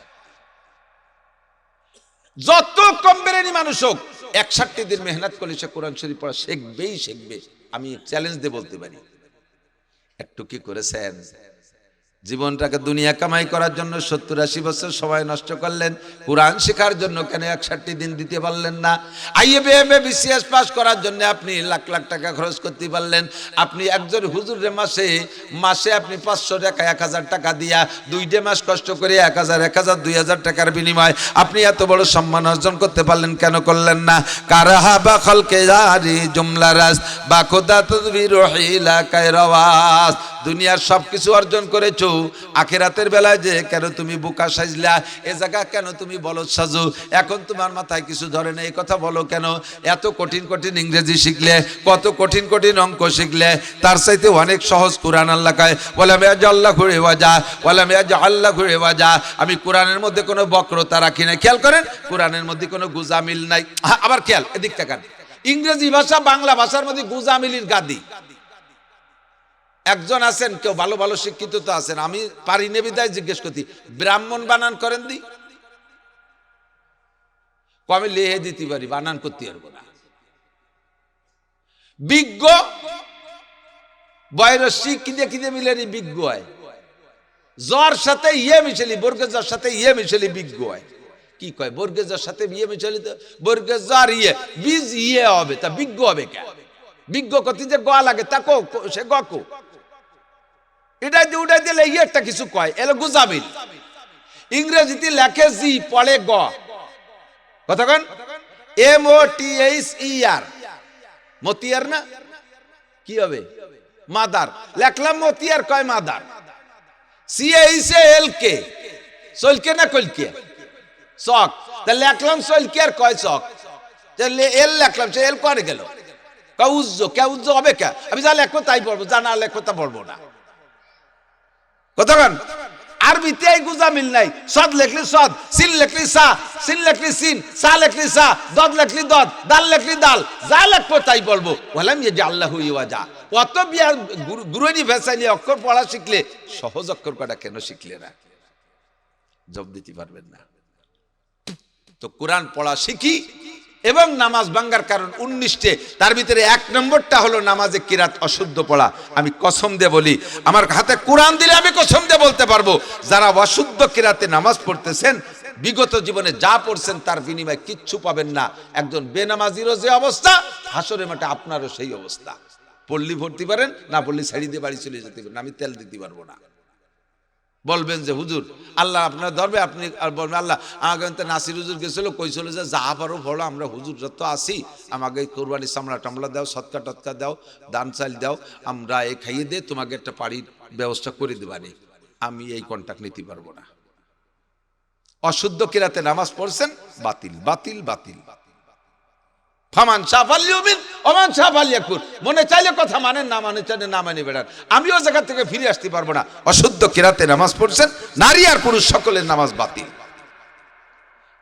যত কম বেরেনি মানুষ হোক 61 দিন মেহনত করলে সে কোরআন শরীফ পড়া শিখবেই শিখবে। আমি চ্যালেঞ্জ দিয়ে বলতে পারি। একটু কি করেছেন? জীবনটাকে দুনিয়া কামাই করার জন্য 70-80 বছর সময় নষ্ট করলেন, কোরআন শেখার জন্য কেন 61 দিন দিতে পারলেন না? আইএবিএমে বিসিএস পাস করার জন্য আপনি লাখ লাখ টাকা খরচ করতে পারলেন। আপনি একজন হুজুরের মাসে আপনি 500 টাকা 1000 টাকা দিয়া 2 মাস কষ্ট করে 1000 2000 টাকার বিনিময় আপনি এত বড় সম্মান অর্জন করতে পারলেন, কেন করলেন না? কারাহা বা খলকে জারি জুমলা রাজ বা খোদা তদবির হিলা কায়রাওয়াজ। দুনিয়ার সবকিছু অর্জন করেছো, আখিরাতের বেলায় যে কেন তুমি বোকা সাজলা, এ জায়গা কেন তুমি বলদ সাজো, এখন তোমার মাথায় কিছু ধরে না, এই কথা বলো কেন? এত কঠিন কঠিন ইংরেজি শিখলে, কত কঠিন কঠিন অঙ্ক শিখলে, তার চাইতে অনেক সহজ কোরআন আল্লাহ কয় ওয়ালাম ইয়াজআল্লাহু ইওয়াজা ওয়ালাম ইয়াজআল্লাহু ইওয়াজা। আমি কোরআনের মধ্যে কোনো বক্রতা রাখি না। খেয়াল করেন, কোরআনের মধ্যে কোনো গুজামিল নাই। আবার খেয়াল, এদিক তাকান, ইংরেজি ভাষা বাংলা ভাষার মধ্যে গুজামিলির গাদি। একজন আছেন, কেউ ভালো ভালো শিক্ষিত তো আছেন, আমি পারি নে বিদায় জিজ্ঞেস করছি, ব্রাহ্মণ বানান করেন দি? আমি লেহে দিতে পারি, বানান করতে পারবো না। বিজ্ঞ বয়রসি কিদে কিদে মিলেনি বিজ্ঞ হয়। জ্বর সাথে ইয়ে মিশেলি, বর্গের জ্বর সাথে ইয়ে মিশেলি বিজ্ঞ হয়। কি কয়? বর্গের জ্বর সাথে ইয়ে মিশেলি, তো বর্গের জ্বর ইয়ে বীজ ইয়ে হবে, তা বিজ্ঞ হবে কেন? বিজ্ঞ কতি যে গ লাগে তা কো, সে গকো এটাই দিয়ে উঠাই দিলে ইয়েরটা কিছু কয়, এলো গুজামিল। ইংরেজিতে লেখে জি, পড়ে গ, কতক্ষণ MOTHER, মতিয়ার না, কি হবে? মাদার। লেখলাম মতিয়ার, কয় মাদার। CHALK, চলকে না কলকে? চক। তা লেখলাম চলকে আর কয় চক। এল লেখলাম, সে এল করে গেল। উজ্জ কে, উজ্জ হবে কে? আমি যা লেখবো তাই পড়বো, যা না লেখবো তা পড়বো না। কতক্ষণ? আরবিতে এই গুজামিল নাই। সদ লেখলি সদ, সিন লেখলি সা, সিন লেখলি সিন, সা লেখলি সা, দদ লেখলি দদ, দাল লেখলি দাল, যা লেখবো তাই বলবো। বললাম যে আল্লাহু ইওয়াজা। অত বিয়া গুরুনি ভেসাইলে অক্ষর পড়া শিখলে সহজ অক্ষর কটা কেন শিখলে না? জব দিতে পারবেন না। তো কোরআন পড়া শিখি এবং নামাজ ভাঙ্গার কারণ 19টে, তার ভিতরে 1 নম্বরটা হলো নামাজে কিরাত অশুদ্ধ পড়া। আমি কসম দিয়ে বলি, আমার হাতে কোরআন দিলে আমি কসম দিয়ে বলতে পারবো, যারা অশুদ্ধ কিরাতে নামাজ পড়তেছেন বিগত জীবনে যা পড়ছেন তার বিনিময়ে কিচ্ছু পাবেন না। একজন বেনামাজিরও যে অবস্থা, হাসরের মাঠে আপনারও সেই অবস্থা। পড়লি ভর্তি পারেন, না পড়লি ছাড়ি দিয়ে বাড়ি চলে যেতে পারেন, আমি তেল দিতে পারবো না। বলবেন যে হুজুর আল্লাহ আপনার ধরবে, আপনি বলবেন আল্লাহ আমাকে নাসির হুজুর গেছিল, কইছিল যে যা পারো বলো, আমরা হুজুর যত আসি আমাকে কোরবানি চামড়া টামড়া দাও, সৎকা টৎকা দাও, দান চাল দাও, আমরা এই খাইয়ে দিয়ে তোমাকে একটা বাড়ির ব্যবস্থা করে দেবানি। আমি এই কন্ট্যাক্ট নিতে পারবো না। অশুদ্ধ কিরাতে নামাজ পড়ছেন, বাতিল বাতিল বাতিল। ফামান শাফালিউমিন ওমান শাফালিয়াকুর। মনে চাইলে কথা মানেন, না মানে চাইলে না মানে বেড়ান। আমিও জায়গা থেকে ফিরে আসতে পারবো না। অশুদ্ধ কিরাতে নামাজ পড়ছেন, নারী আর পুরুষ সকলের নামাজ বাতিল।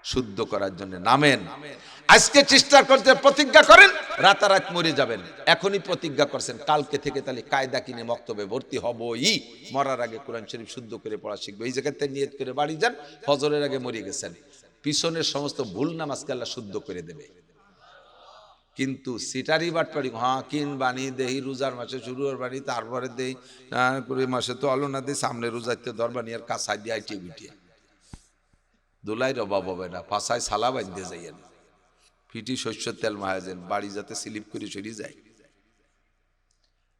শুদ্ধ করার জন্য নামেন। আজকে চেষ্টা করতে প্রতিজ্ঞা করেন, রাতারাত মরে যাবেন। এখনই প্রতিজ্ঞা করছেন, কালকে থেকে তাহলে কায়দা কিনে মক্তবে ভর্তি হবই। মরার আগে কোরআন শরীফ শুদ্ধ করে পড়া শিখবে। এই জায়গাতে নিয়ত করে বাড়ি যান, ফজরের আগে মরে গেছেন। পিছনের সমস্ত ভুল নামাজকে আল্লাহ শুদ্ধ করে দেবে। কিন্তু সিটারি বাটপাড়ি, হ্যাঁ কিন বানি দেহি রোজার মাসে শুরু হওয়ার বানি, তারপরে দেই কুড়ি মাসে তো আলো না দিই, সামনে রোজাইতে ধরবানি আর কাঁসাই দিয়ে আইটিয়ে গুটিয়ে দোলাইয়ের অভাব হবে না। পাশায় সালা বাঁধতে যাইয়েন, ফিটি শস্যের তেল মাহাজেন, বাড়ি যাতে স্লিপ করে সরি যায়।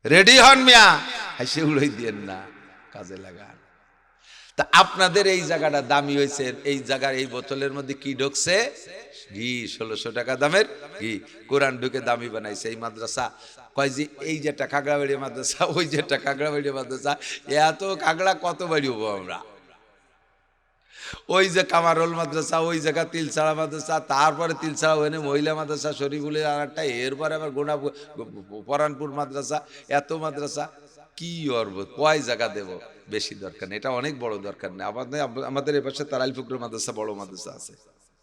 রেডি হন মিয়া, হাসি উড়াই দিয়েন না, কাজে লাগান। তা আপনাদের এই জায়গাটা দামি হয়েছে, এই জায়গার এই বোতলের মধ্যে কি ঢুকছে? ঘি। 1600 টাকা দামের ঘি। কোরআন ঢুকে দামি বানাইছে এই মাদ্রাসা। কয় যে এই যেটা কাগড়াবাড়ি মাদ্রাসা, ওই যেটা কাগড়াবাড়ি মাদ্রাসা, এত কাগড়া কত বাড়ি হবো আমরা? ওই যে কামারুল মাদ্রাসা, ওই জায়গা তিলছাড়া মাদ্রাসা, তারপরে তিলছাড়া ওখানে মহিলা মাদ্রাসা শরীফুলের আর একটা, এরপরে আবার গোনা পরানপুর মাদ্রাসা, এত মাদ্রাসা কি করব, কয় জায়গা দেব, বেশি দরকার নেই, এটা অনেক বড় দরকার নেই। আমাদের এপাশে তারাইল ফুকর মাদ্রাসা বড় মাদ্রাসা আছে,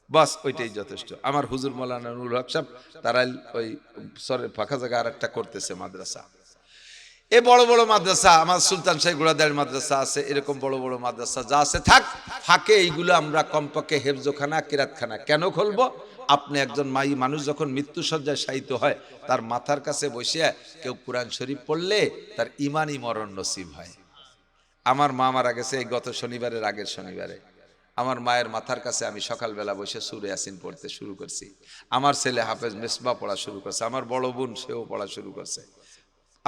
বাস ওইটাই যথেষ্ট। আমার হুজুর মৌলানা নুরুল হক সাহেব তারাইল ওই ফাঁকা জায়গা আর একটা করতেছে মাদ্রাসা। এ বড় বড় মাদ্রাসা, আমার সুলতান শাহী গোড়াদার মাদ্রাসা আছে, এরকম বড় বড় মাদ্রাসা যা আছে থাক, ফাঁকে এইগুলো আমরা কমপক্ষে হেফজখানা কিরাতখানা কেন খুলবো? আপনি একজন মানুষ যখন মৃত্যুসজ্জায় শায়িত হয়, তার মাথার কাছে বসে কেউ কোরআন শরীফ পড়লে তার ইমানই মরণ নসিব হয়। আমার মা মারা গেছে এই গত শনিবারের আগের শনিবারে। আমার মায়ের মাথার কাছে আমি সকালবেলা বসে সূরা ইয়াসিন পড়তে শুরু করছি। আমার ছেলে হাফেজ মিসবাহ পড়া শুরু করছে, আমার বড় বোন সেও পড়া শুরু করছে।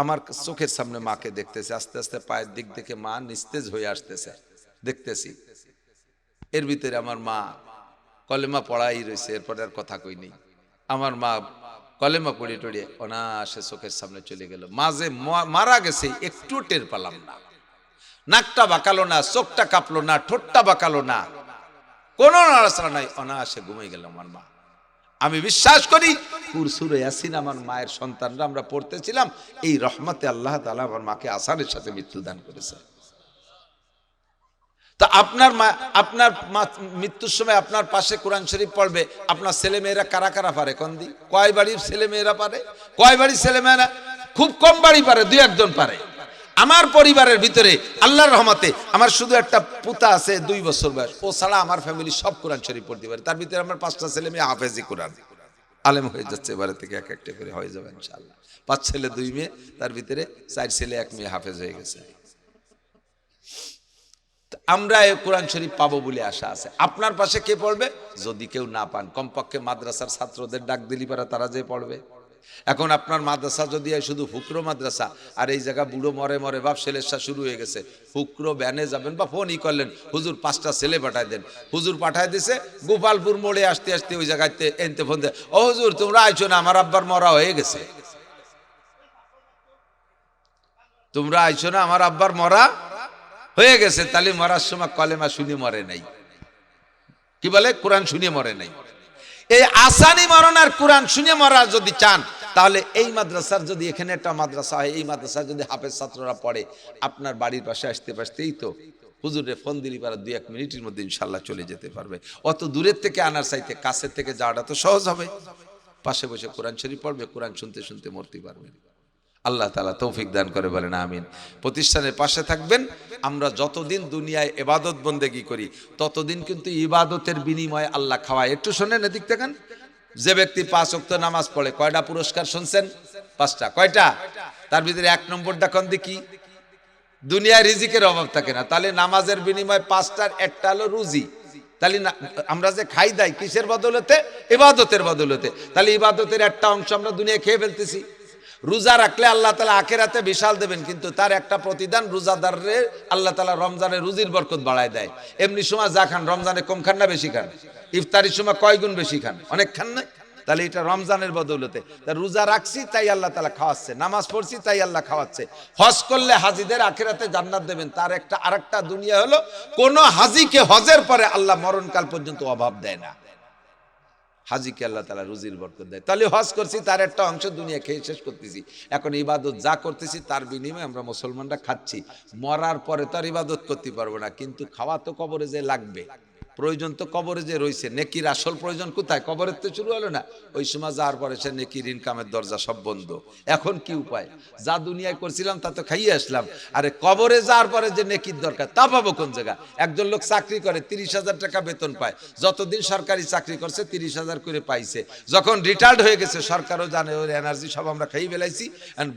আমার চোখের সামনে মাকে দেখতেছি, আস্তে আস্তে পায়ের দিক থেকে মা নিস্তেজ হয়ে আসতেছে, দেখতেছি। এর ভিতরে আমার মা কলেমা পড়াই রয়েছে, এরপরে আর কথা কই নেই। আমার মা কলেমা পড়ে টড়িয়ে অনায়াসে চোখের সামনে চলে গেল। মা যে মারা গেছে একটু টের পেলাম না, নাকটা বাঁকালো না, চোখটা কাঁপলো না, ঠোঁটটা বাঁকালো না, কোনো নাড়াচাড়া নাই, অনায়াসে ঘুমিয়ে গেল আমার মা। আমি বিশ্বাস করি সূরা ইয়াসিন আমার মায়ের সন্তানরা আমরা পড়তেছিলাম, এই রহমতে আল্লাহ তাআলা আমার মাকে আসানের সাথে মৃত্যু দান করেছে। তা আপনার মৃত্যুর সময় আপনার পাশে কোরআন শরীফ পড়বে, আপনার ছেলে মেয়েরা কারা কারা পারে? কোন দিন কয় বাড়ির ছেলে মেয়েরা পারে? কয় বাড়ির ছেলে মেয়েরা? খুব কম বাড়ি পারে, দুই একজন পারে। আমার পরিবারের ভিতরে আল্লাহর রহমতে আমার শুধু একটা পুতা আছে 2 বছর বয়স, ও ছাড়া আমার ফ্যামিলি সব কোরআন শরীফ পড়তে পারে। তার ভিতরে আমার 5টা ছেলে মেয়ে হাফেজি কোরআন, আলেম হয়ে যাচ্ছে, এবারে থেকে এক একটা করে হয়ে যাবে ইনশাআল্লাহ। 5 ছেলে 2 মেয়ে, তার ভিতরে 4 ছেলে 1 মেয়ে হাফেজ হয়ে গেছে। আমরা এই কোরআন শরীফ পাবো বলে আশা আছে। আপনার পাশে কে পড়বে? যদি কেউ না পান, কমপক্ষে মাদ্রাসার ছাত্রদের ডাক দিলি পারা, তারা যে পড়বে। এখন আপনার মাদ্রাসা যদি শুধু ফুকরো মাদ্রাসা, আর এই জায়গা বুড়ো মরে মরে বাপ ছেলেসা শুরু হয়ে গেছে, ফুকরো ব্যানে যাবেন বা ফোনই করলেন, হুজুর 5টা ছেলে পাঠায় দেন, হুজুর পাঠায় দিছে গোপালপুর মোড়ে আসতে আসতে ওই জায়গাতে এনতে ফোন দেয়, ও হুজুর তোমরা আইছো না, আমার আব্বার মরা হয়ে গেছে, তোমরা আইছো না, আমার আব্বার মরা হয়ে গেছে। তাহলে মরার সময় কলেমা শুনে মরে নাই, কি বলে, কোরআন শুনে মরে নাই। এই আসানি মরণ আর কোরআন শুনে মরা যদি চান, তাহলে এই মাদ্রাসার যদি এখানে একটা মাদ্রাসা হয়, এই মাদ্রাসায় যদি হাফেজ ছাত্ররা পড়ে, আপনার বাড়ির পাশে আসতে পারতেই তো হুজুরে ফোন দিলি পারা 2-1 মিনিটের মধ্যে ইনশাল্লাহ চলে যেতে পারবে। অত দূরের থেকে আনার চাইতে কাছের থেকে যাওয়াটা তো সহজ হবে। পাশে বসে কোরআন শরীফ পড়বে, কোরআন শুনতে শুনতে মরতে পারবে। আল্লাহ তাআলা তৌফিক দান করে, বলেন আমিন। প্রতিষ্ঠানের পাশে থাকবেন। আমরা যতদিন দুনিয়ায় ইবাদত বন্দেগী করি, ততদিন কিন্তু ইবাদতের বিনিময়ে আল্লাহ খাওয়ায়। একটু শোনেন, এদিক দেখেন। যে ব্যক্তি 5 ওয়াক্ত নামাজ পড়ে, কয়টা পুরস্কার শুনছেন? 5টা। কয়টা? তার ভিতরে 1 নম্বরটা কোন দিকে? দুনিয়ায় রিজিকের অভাব থাকে না, তাহলে নামাজের বিনিময়ে 5টার একটা হলো রুজি। তাহলে আমরা যে খাই দাই কিসের বদলতে? ইবাদতের বদলতে। তাহলে ইবাদতের একটা অংশ আমরা দুনিয়ায় খেয়ে ফেলতেছি। রোজা রাখলে আল্লাহ তাআলা আখিরাতে বিশাল দেবেন, কিন্তু তার একটা প্রতিদান রোজাদাররে আল্লাহ তাআলা রমজানে রুজির বরকত বাড়ায় দেয়। এমনি সময় যা খান, রমজানে কম খান না বেশি খান? ইফতারির সময় কয় গুণ বেশি খান? অনেক খান না? তাহলে এটা রমজানের বদৌলতে। তা রোজা রাখছি তাই আল্লাহ তাআলা খাওয়াচ্ছে, নামাজ পড়ছি তাই আল্লাহ খাওয়াচ্ছে। হজ করলে হাজিদের আখিরাতে জান্নাত দেবেন, তার একটা আরেকটা দুনিয়া হলো, কোন হাজিকে হজের পরে আল্লাহ মরণকাল পর্যন্ত অভাব দেয় না। হাজিকে আল্লাহ তাআলা রুজির বরকত দেয়। তাহলে হজ করছি, তার একটা অংশ দুনিয়া খেয়ে শেষ করতেছি। এখন ইবাদত যা করতেছি তার বিনিময়ে আমরা মুসলমানরা খাচ্ছি। মরার পরে তো আর ইবাদত করতে পারবো না, কিন্তু খাওয়া তো কবরে যে লাগবে, প্রয়োজন তো কবরে যে রয়েছে। নেকির আসল প্রয়োজন কোথায়? কবরের তো শুরু হলো না। ওই সময় যাওয়ার পরে সে নেকির ইনকামের দরজা সব বন্ধ। এখন কি উপায়? যা দুনিয়ায় করছিলাম তা তো খাইয়ে আসলাম, আরে কবরে যাওয়ার পরে যে নেকির দরকার তা পাবো কোন জায়গা? একজন লোক চাকরি করে, 30,000 টাকা বেতন পায়, যতদিন সরকারি চাকরি করছে 30,000 করে পাইছে। যখন রিটায়ার্ড হয়ে গেছে, সরকারও জানে ওর এনার্জি সব আমরা খাই ফেলাইছি,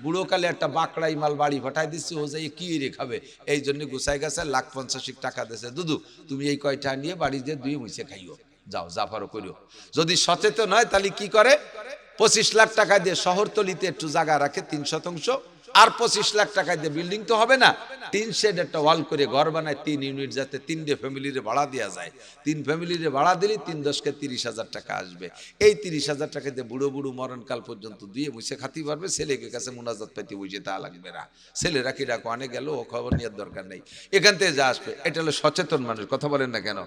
বুড়ো কালে একটা বাঁকড়াই মাল বাড়ি পাঠাই দিচ্ছি, ও যাই কি রে খাবে, এই জন্য গুছাই গেছে 1,50,000 টাকা দিয়েছে, দুদু তুমি এই কয়টা নিয়ে বাড়ি দিয়ে 2 মুছে খাইও, যাও জাফারও করিও। যদি সচেতন হয় তাহলে কি করে, 25 লাখ টাকা দিয়ে শহরতলিতে একটু জায়গা রাখে 3 শতাংশ, আর 25 লাখ টাকা দিয়ে বিল্ডিং তো হবে না, টিন শেড একটা ওয়াল করে ঘর বানায় 3 ইউনিট, যাতে 3টে ফ্যামিলির ভাড়া দেওয়া যায়। 3 ফ্যামিলির ভাড়া দিলে 3 10 কে 30,000 টাকা আসবে। এই 30,000 টাকা দিয়ে বুড়ো বুড়ো মরণকাল পর্যন্ত দিয়ে মুছে খাতি পারবে, ছেলেকে কাছে মুনাজাত পাইতে বুঝে তা লাগবে না। ছেলেরা কি ডাকো অনেক গেল, ও খবর নেওয়ার দরকার নেই, এখান থেকে যা আসবে। এটা হলো সচেতন মানুষ, কথা বলেন না কেন?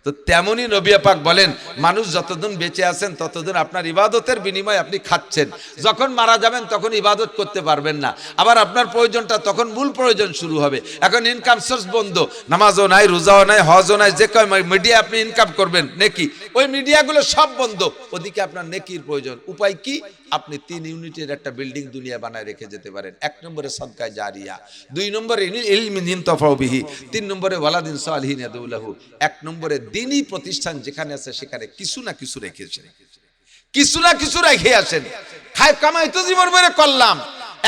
তো তেমনই নবী পাক বলেন, মানুষ যতদিন বেঁচে আছেন ততদিন আপনার ইবাদতের বিনিময়ে আপনি খাচ্ছেন, যখন মারা যাবেন তখন ইবাদত করতে পারবেন না। আবার আপনার প্রয়োজনটা তখন মূল প্রয়োজন শুরু হবে। এখন ইনকাম সোর্স বন্ধ, নামাজও নাই, রোজাও নাই, হজও নাই, যে কয় মিডিয়া আপনি ইনকাম করবেন নেকি, ওই মিডিয়াগুলো সব বন্ধ। ওদিকে আপনার নেকির প্রয়োজন। উপায় কি? আপনি 3 ইউনিটের একটা বিল্ডিং দুনিয়া বানায় রেখে যেতে পারেন। 1 নম্বরে সাদকায়ে জারিয়া, 2 নম্বরে ইলমিন ইনতাফাউ বিহি, 3 নম্বরে ওয়ালাদিন সালিহিন ইয়াদউলাহু। 1 নম্বরে দ্বীনি প্রতিষ্ঠান যেখানে আছে সেখানে কিছু না কিছু রেখেছেন, কিছু না কিছু রেখে আসেন। খায় কামাই তো জীবন ভরে করলাম।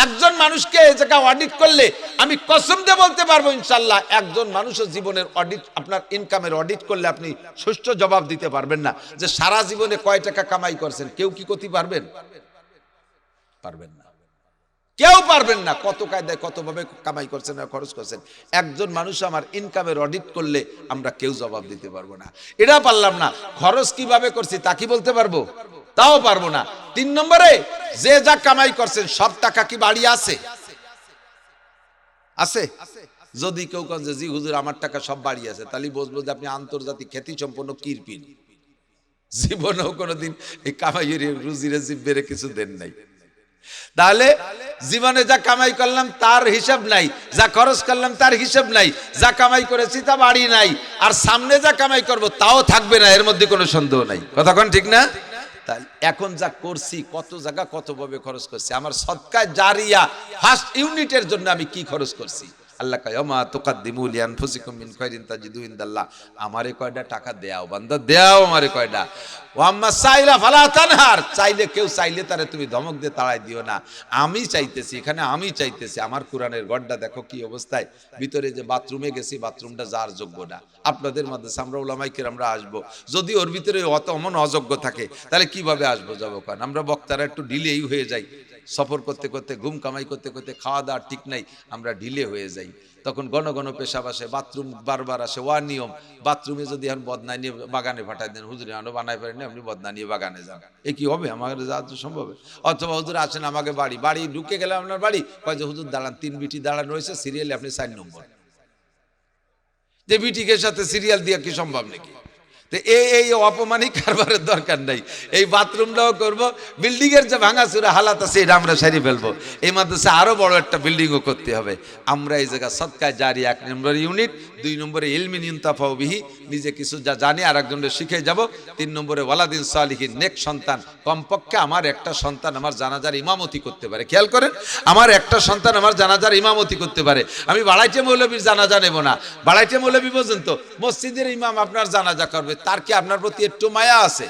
একজন মানুষকে এই জায়গা অডিট করলে আমি কসম দিয়ে বলতে পারবো ইনশাআল্লাহ, একজন মানুষের জীবনের অডিট, আপনার ইনকামের অডিট করলে আপনি সুষ্ঠু জবাব দিতে পারবেন না যে সারা জীবনে কয় টাকা কামাই করছেন। কেউ কি করতে পারবেন? পারবেন না, কেউ পারবেন না। কত কায়দায় কতভাবে কামাই করছেন আর খরচ করছেন, একজন মানুষ আমার ইনকামের অডিট করলে আমরা কেউ জবাব দিতে পারবো না। এটা পারলাম না, খরচ কিভাবে করছি তা কি বলতে পারবো? তাও পারবো না। 3 নম্বরে যে যা কামাই করছেন সব টাকা কি বাড়ি আছে? আছে? যদি কেউ কেন যে জি হুজুর আমার টাকা সব বাড়ি আছে, তাহলে বুঝবো যে আপনি আন্তর্জাতিক খ্যাতি সম্পন্ন কিরপিন, জীবনেও কোনোদিন এই কামাইয়ের রুজিরে জিব্বেরে কিছু দেন নাই। তাহলে জীবনে যা কামাই করলাম তার হিসাব নাই, যা খরচ করলাম তার হিসাব নাই, যা কামাই করেছি তা বাড়ি নাই, আর সামনে যা কামাই করব তাও থাকবে না, এর মধ্যে কোনো সন্দেহ নাই। কথা কোন ঠিক না? তাই এখন যা করছি, কত জায়গা কতভাবে খরচ করছি, আমার সদকায়ে জারিয়া ফার্স্ট ইউনিটের জন্য আমি কি খরচ করছি। আল্লাহ কয় ওমা তুকাদ্দিমু লিআনফুসিকুম মিন খায়রিন তাজিদু ইনদাল্লাহ, আমারে কয়টা টাকা দেও বান্দা, দেও আমারে কয়টা। ওয়াম্মা সাইলা ফালা তানহার, চাইলে কেউ চাইলে তারে তুমি ধমক দিয়ে তাড়াই দিও না। আমি চাইতেছি, এখানে আমি চাইতেছি। আমার কোরআনের গড্ডা দেখো কি অবস্থায়, ভিতরে যে বাথরুমে গেছি, বাথরুমটা যার যোগ্য না। আপনাদের মাদ্রাসা আমরা উলামায়ে কেরামরা আসবো, যদি ওর ভিতরে অত অমন অযোগ্য থাকে তাহলে কিভাবে আসবো যাবো? কারণ আমরা বক্তারা একটু ডিলেই হয়ে যাই, সফর করতে করতে, ঘুম কামাই করতে করতে, খাওয়া দাওয়ার ঠিক নাই, আমরা ঢিলে হয়ে যাই। তখন ঘন ঘন পেশাব আসে, বাথরুম বারবার আসে, ওয়া নিয়ম। বাথরুমে যদি এখন বদনা নিয়ে বাগানে পাঠাই দেন, হুজুর আনো বানাই পারেন, আপনি বদনা নিয়ে বাগানে যান, এ কি হবে? আমাদের যাওয়া তো সম্ভব। অথবা হুজুর আসেন আমাকে বাড়ি, বাড়ি ঢুকে গেলে আপনার বাড়ি কয় যে হুজুর দাঁড়ান, 3 বিটি দাঁড়ানো রয়েছে সিরিয়ালে, আপনি 4 নম্বর। যে বিটিকের সাথে সিরিয়াল দিয়ে কি সম্ভব নাকি? তো এই অপমানিক কারবারের দরকার নাই। এই বাথরুমটাও করব, বিল্ডিং এর যে ভাঙাচুরা হালাত আছে এটা আমরা সারি ফেলবো। এই মাদ্রাসা আরো বড় একটা বিল্ডিংও করতে হবে। আমরা এই জায়গা সদকায়ে জারিয়া 1 নম্বর ইউনিট, 2 নম্বরে ইলমিন ইনতাফাউ বিহি, নিজে কিছু যা জানি আর একজনের শিখে যাব। 3 নম্বরে ওয়ালাদিন সালিহিন, নেক সন্তান। কমপক্ষে আমার একটা সন্তান আমার জানাজার ইমামতি করতে পারে। খেয়াল করেন, আমার একটা সন্তান আমার জানাজার ইমামতি করতে পারে। আমি বাড়াইতে মৌলবীর জানাজা নেব না। বাড়াইতে মৌলবী পর্যন্ত মসজিদের ইমাম আপনার জানাজা করবে, তার কি আপনার প্রতি একটু মায়া আছে?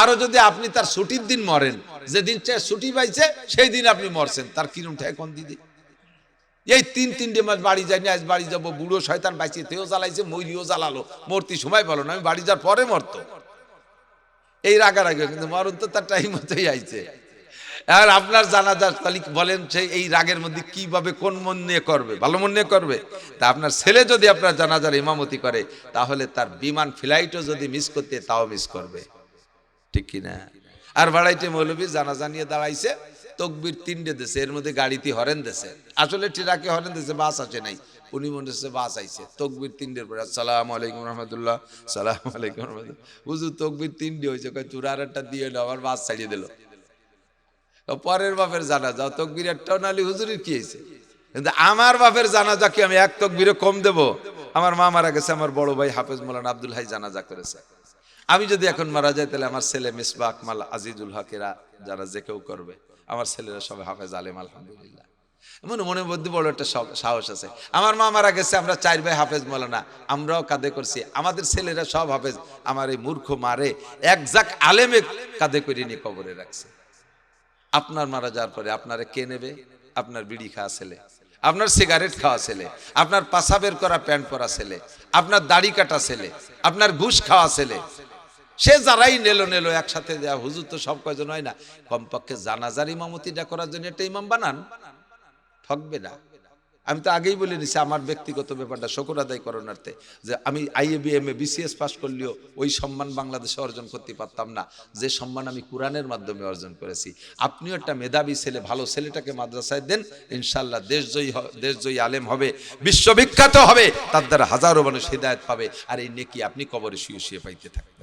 আরো যদি আপনি তার ছুটির দিন মরেন, যেদিন ছুটি পাইছে সেই দিন আপনি মরছেন, তার কিরম ঠেক কোন দিদি? এই 3-3টে মাস বাড়ি যায়নি, আজ বাড়ি যাবো, বুড়ো শয়তান বাইছে, তেও জ্বালাইছে, মরিও জ্বালালো, মরতি সময় বলো না, আমি বাড়ি যাওয়ার পরে মরতো। এই রাগারাগি, কিন্তু মরণ তো তার টাইম মতোই আইছে। আর আপনার জানাজা তাহলে বলেন সেই এই রাগের মধ্যে কিভাবে কোন মন নিয়ে করবে? ভালো মন নিয়ে করবে? তা আপনার ছেলে যদি আপনার জানাজার ইমামতি করে, তাহলে তার বিমান ফ্লাইটও যদি মিস করতে, তাও মিস করবে, ঠিক কিনা? আর বাড়াইতে মৌলবী জানাজা নিয়ে দাঁড়াইছে, তকবির 3টে দেশে, এর মধ্যে গাড়িতে হরেন দেশে, আসলে ট্রাকে হরেন দেশে, বাস আসে নাই, উনি মনে হচ্ছে বাস আইছে। তকবির 3টের পরে আসসালামু আলাইকুম রহমতুল্লাহ, সালাম আলাইকুম রহমতুল্লাহ। হুজুর তকবির 3টে হয়েছে, চূড়া আর একটা দিয়ে এলো, আবার বাস ছাড়িয়ে দিল। পরের বাপের জানাজা তকবির একটাও নালি, হুজুরের কি হয়েছে? কিন্তু আমার বাপের জানাজা কি আমি এক তকবিরে কম দেব? আমার মা মারা গেছে, আমার বড় ভাই হাফেজ মৌলানা আব্দুল হাই জানাজা করেছে। আমি যদি এখন মারা যাই, তাহলে আমার ছেলে মিসবাহ আকমাল আজিজুল হকেরা যারা যে কেউ করবে, আমার ছেলেরা সবাই হাফেজ আলেম আলহামদুলিল্লাহ। এমন মনের মধ্যে বড় একটা সাহস আছে। আমার মা মারা গেছে, আমরা 4 ভাই হাফেজ মৌলানা, আমরাও কাঁধে করছি, আমাদের ছেলেরা সব হাফেজ। আমার এই মূর্খ মারে এক জাক আলেমে কাঁধে করে নিয়ে কবরে রাখছে। আপনার মারা যাওয়ার পরে আপনারে কে নেবে? আপনার বিড়ি খাওয়া ছেলে, আপনার সিগারেট খাওয়া ছেলে, আপনার পাশাবের করা প্যান্ট পরা ছেলে, আপনার দাড়ি কাটা ছেলে, আপনার ঘুষ খাওয়া ছেলে, সে যারাই নেলো একসাথে দেয়া। হুজুর তো সব কয়জন হয় না, কমপক্ষে জানাজার ইমামতিটা করার জন্য একটা ইমাম বানান, ঠকবে না। আমি তো আগেই বলে নিছি আমার ব্যক্তিগত ব্যাপারটা শকর আদায় করণার্থে, যে আমি IABMA BCS পাস করলেও ওই সম্মান বাংলাদেশে অর্জন করতে পারতাম না যে সম্মান আমি কোরআনের মাধ্যমে অর্জন করেছি। আপনিও একটা মেধাবী ছেলে, ভালো ছেলেটাকে মাদ্রাসায় দেন, ইনশাআল্লাহ দেশজয়ী আলেম হবে, বিশ্ববিখ্যাত হবে, তার দ্বারা হাজারো মানুষ হিদায়াত পাবে, আর এই নেকি আপনি কবরে শুয়ে শুয়ে পাইতে থাকবেন।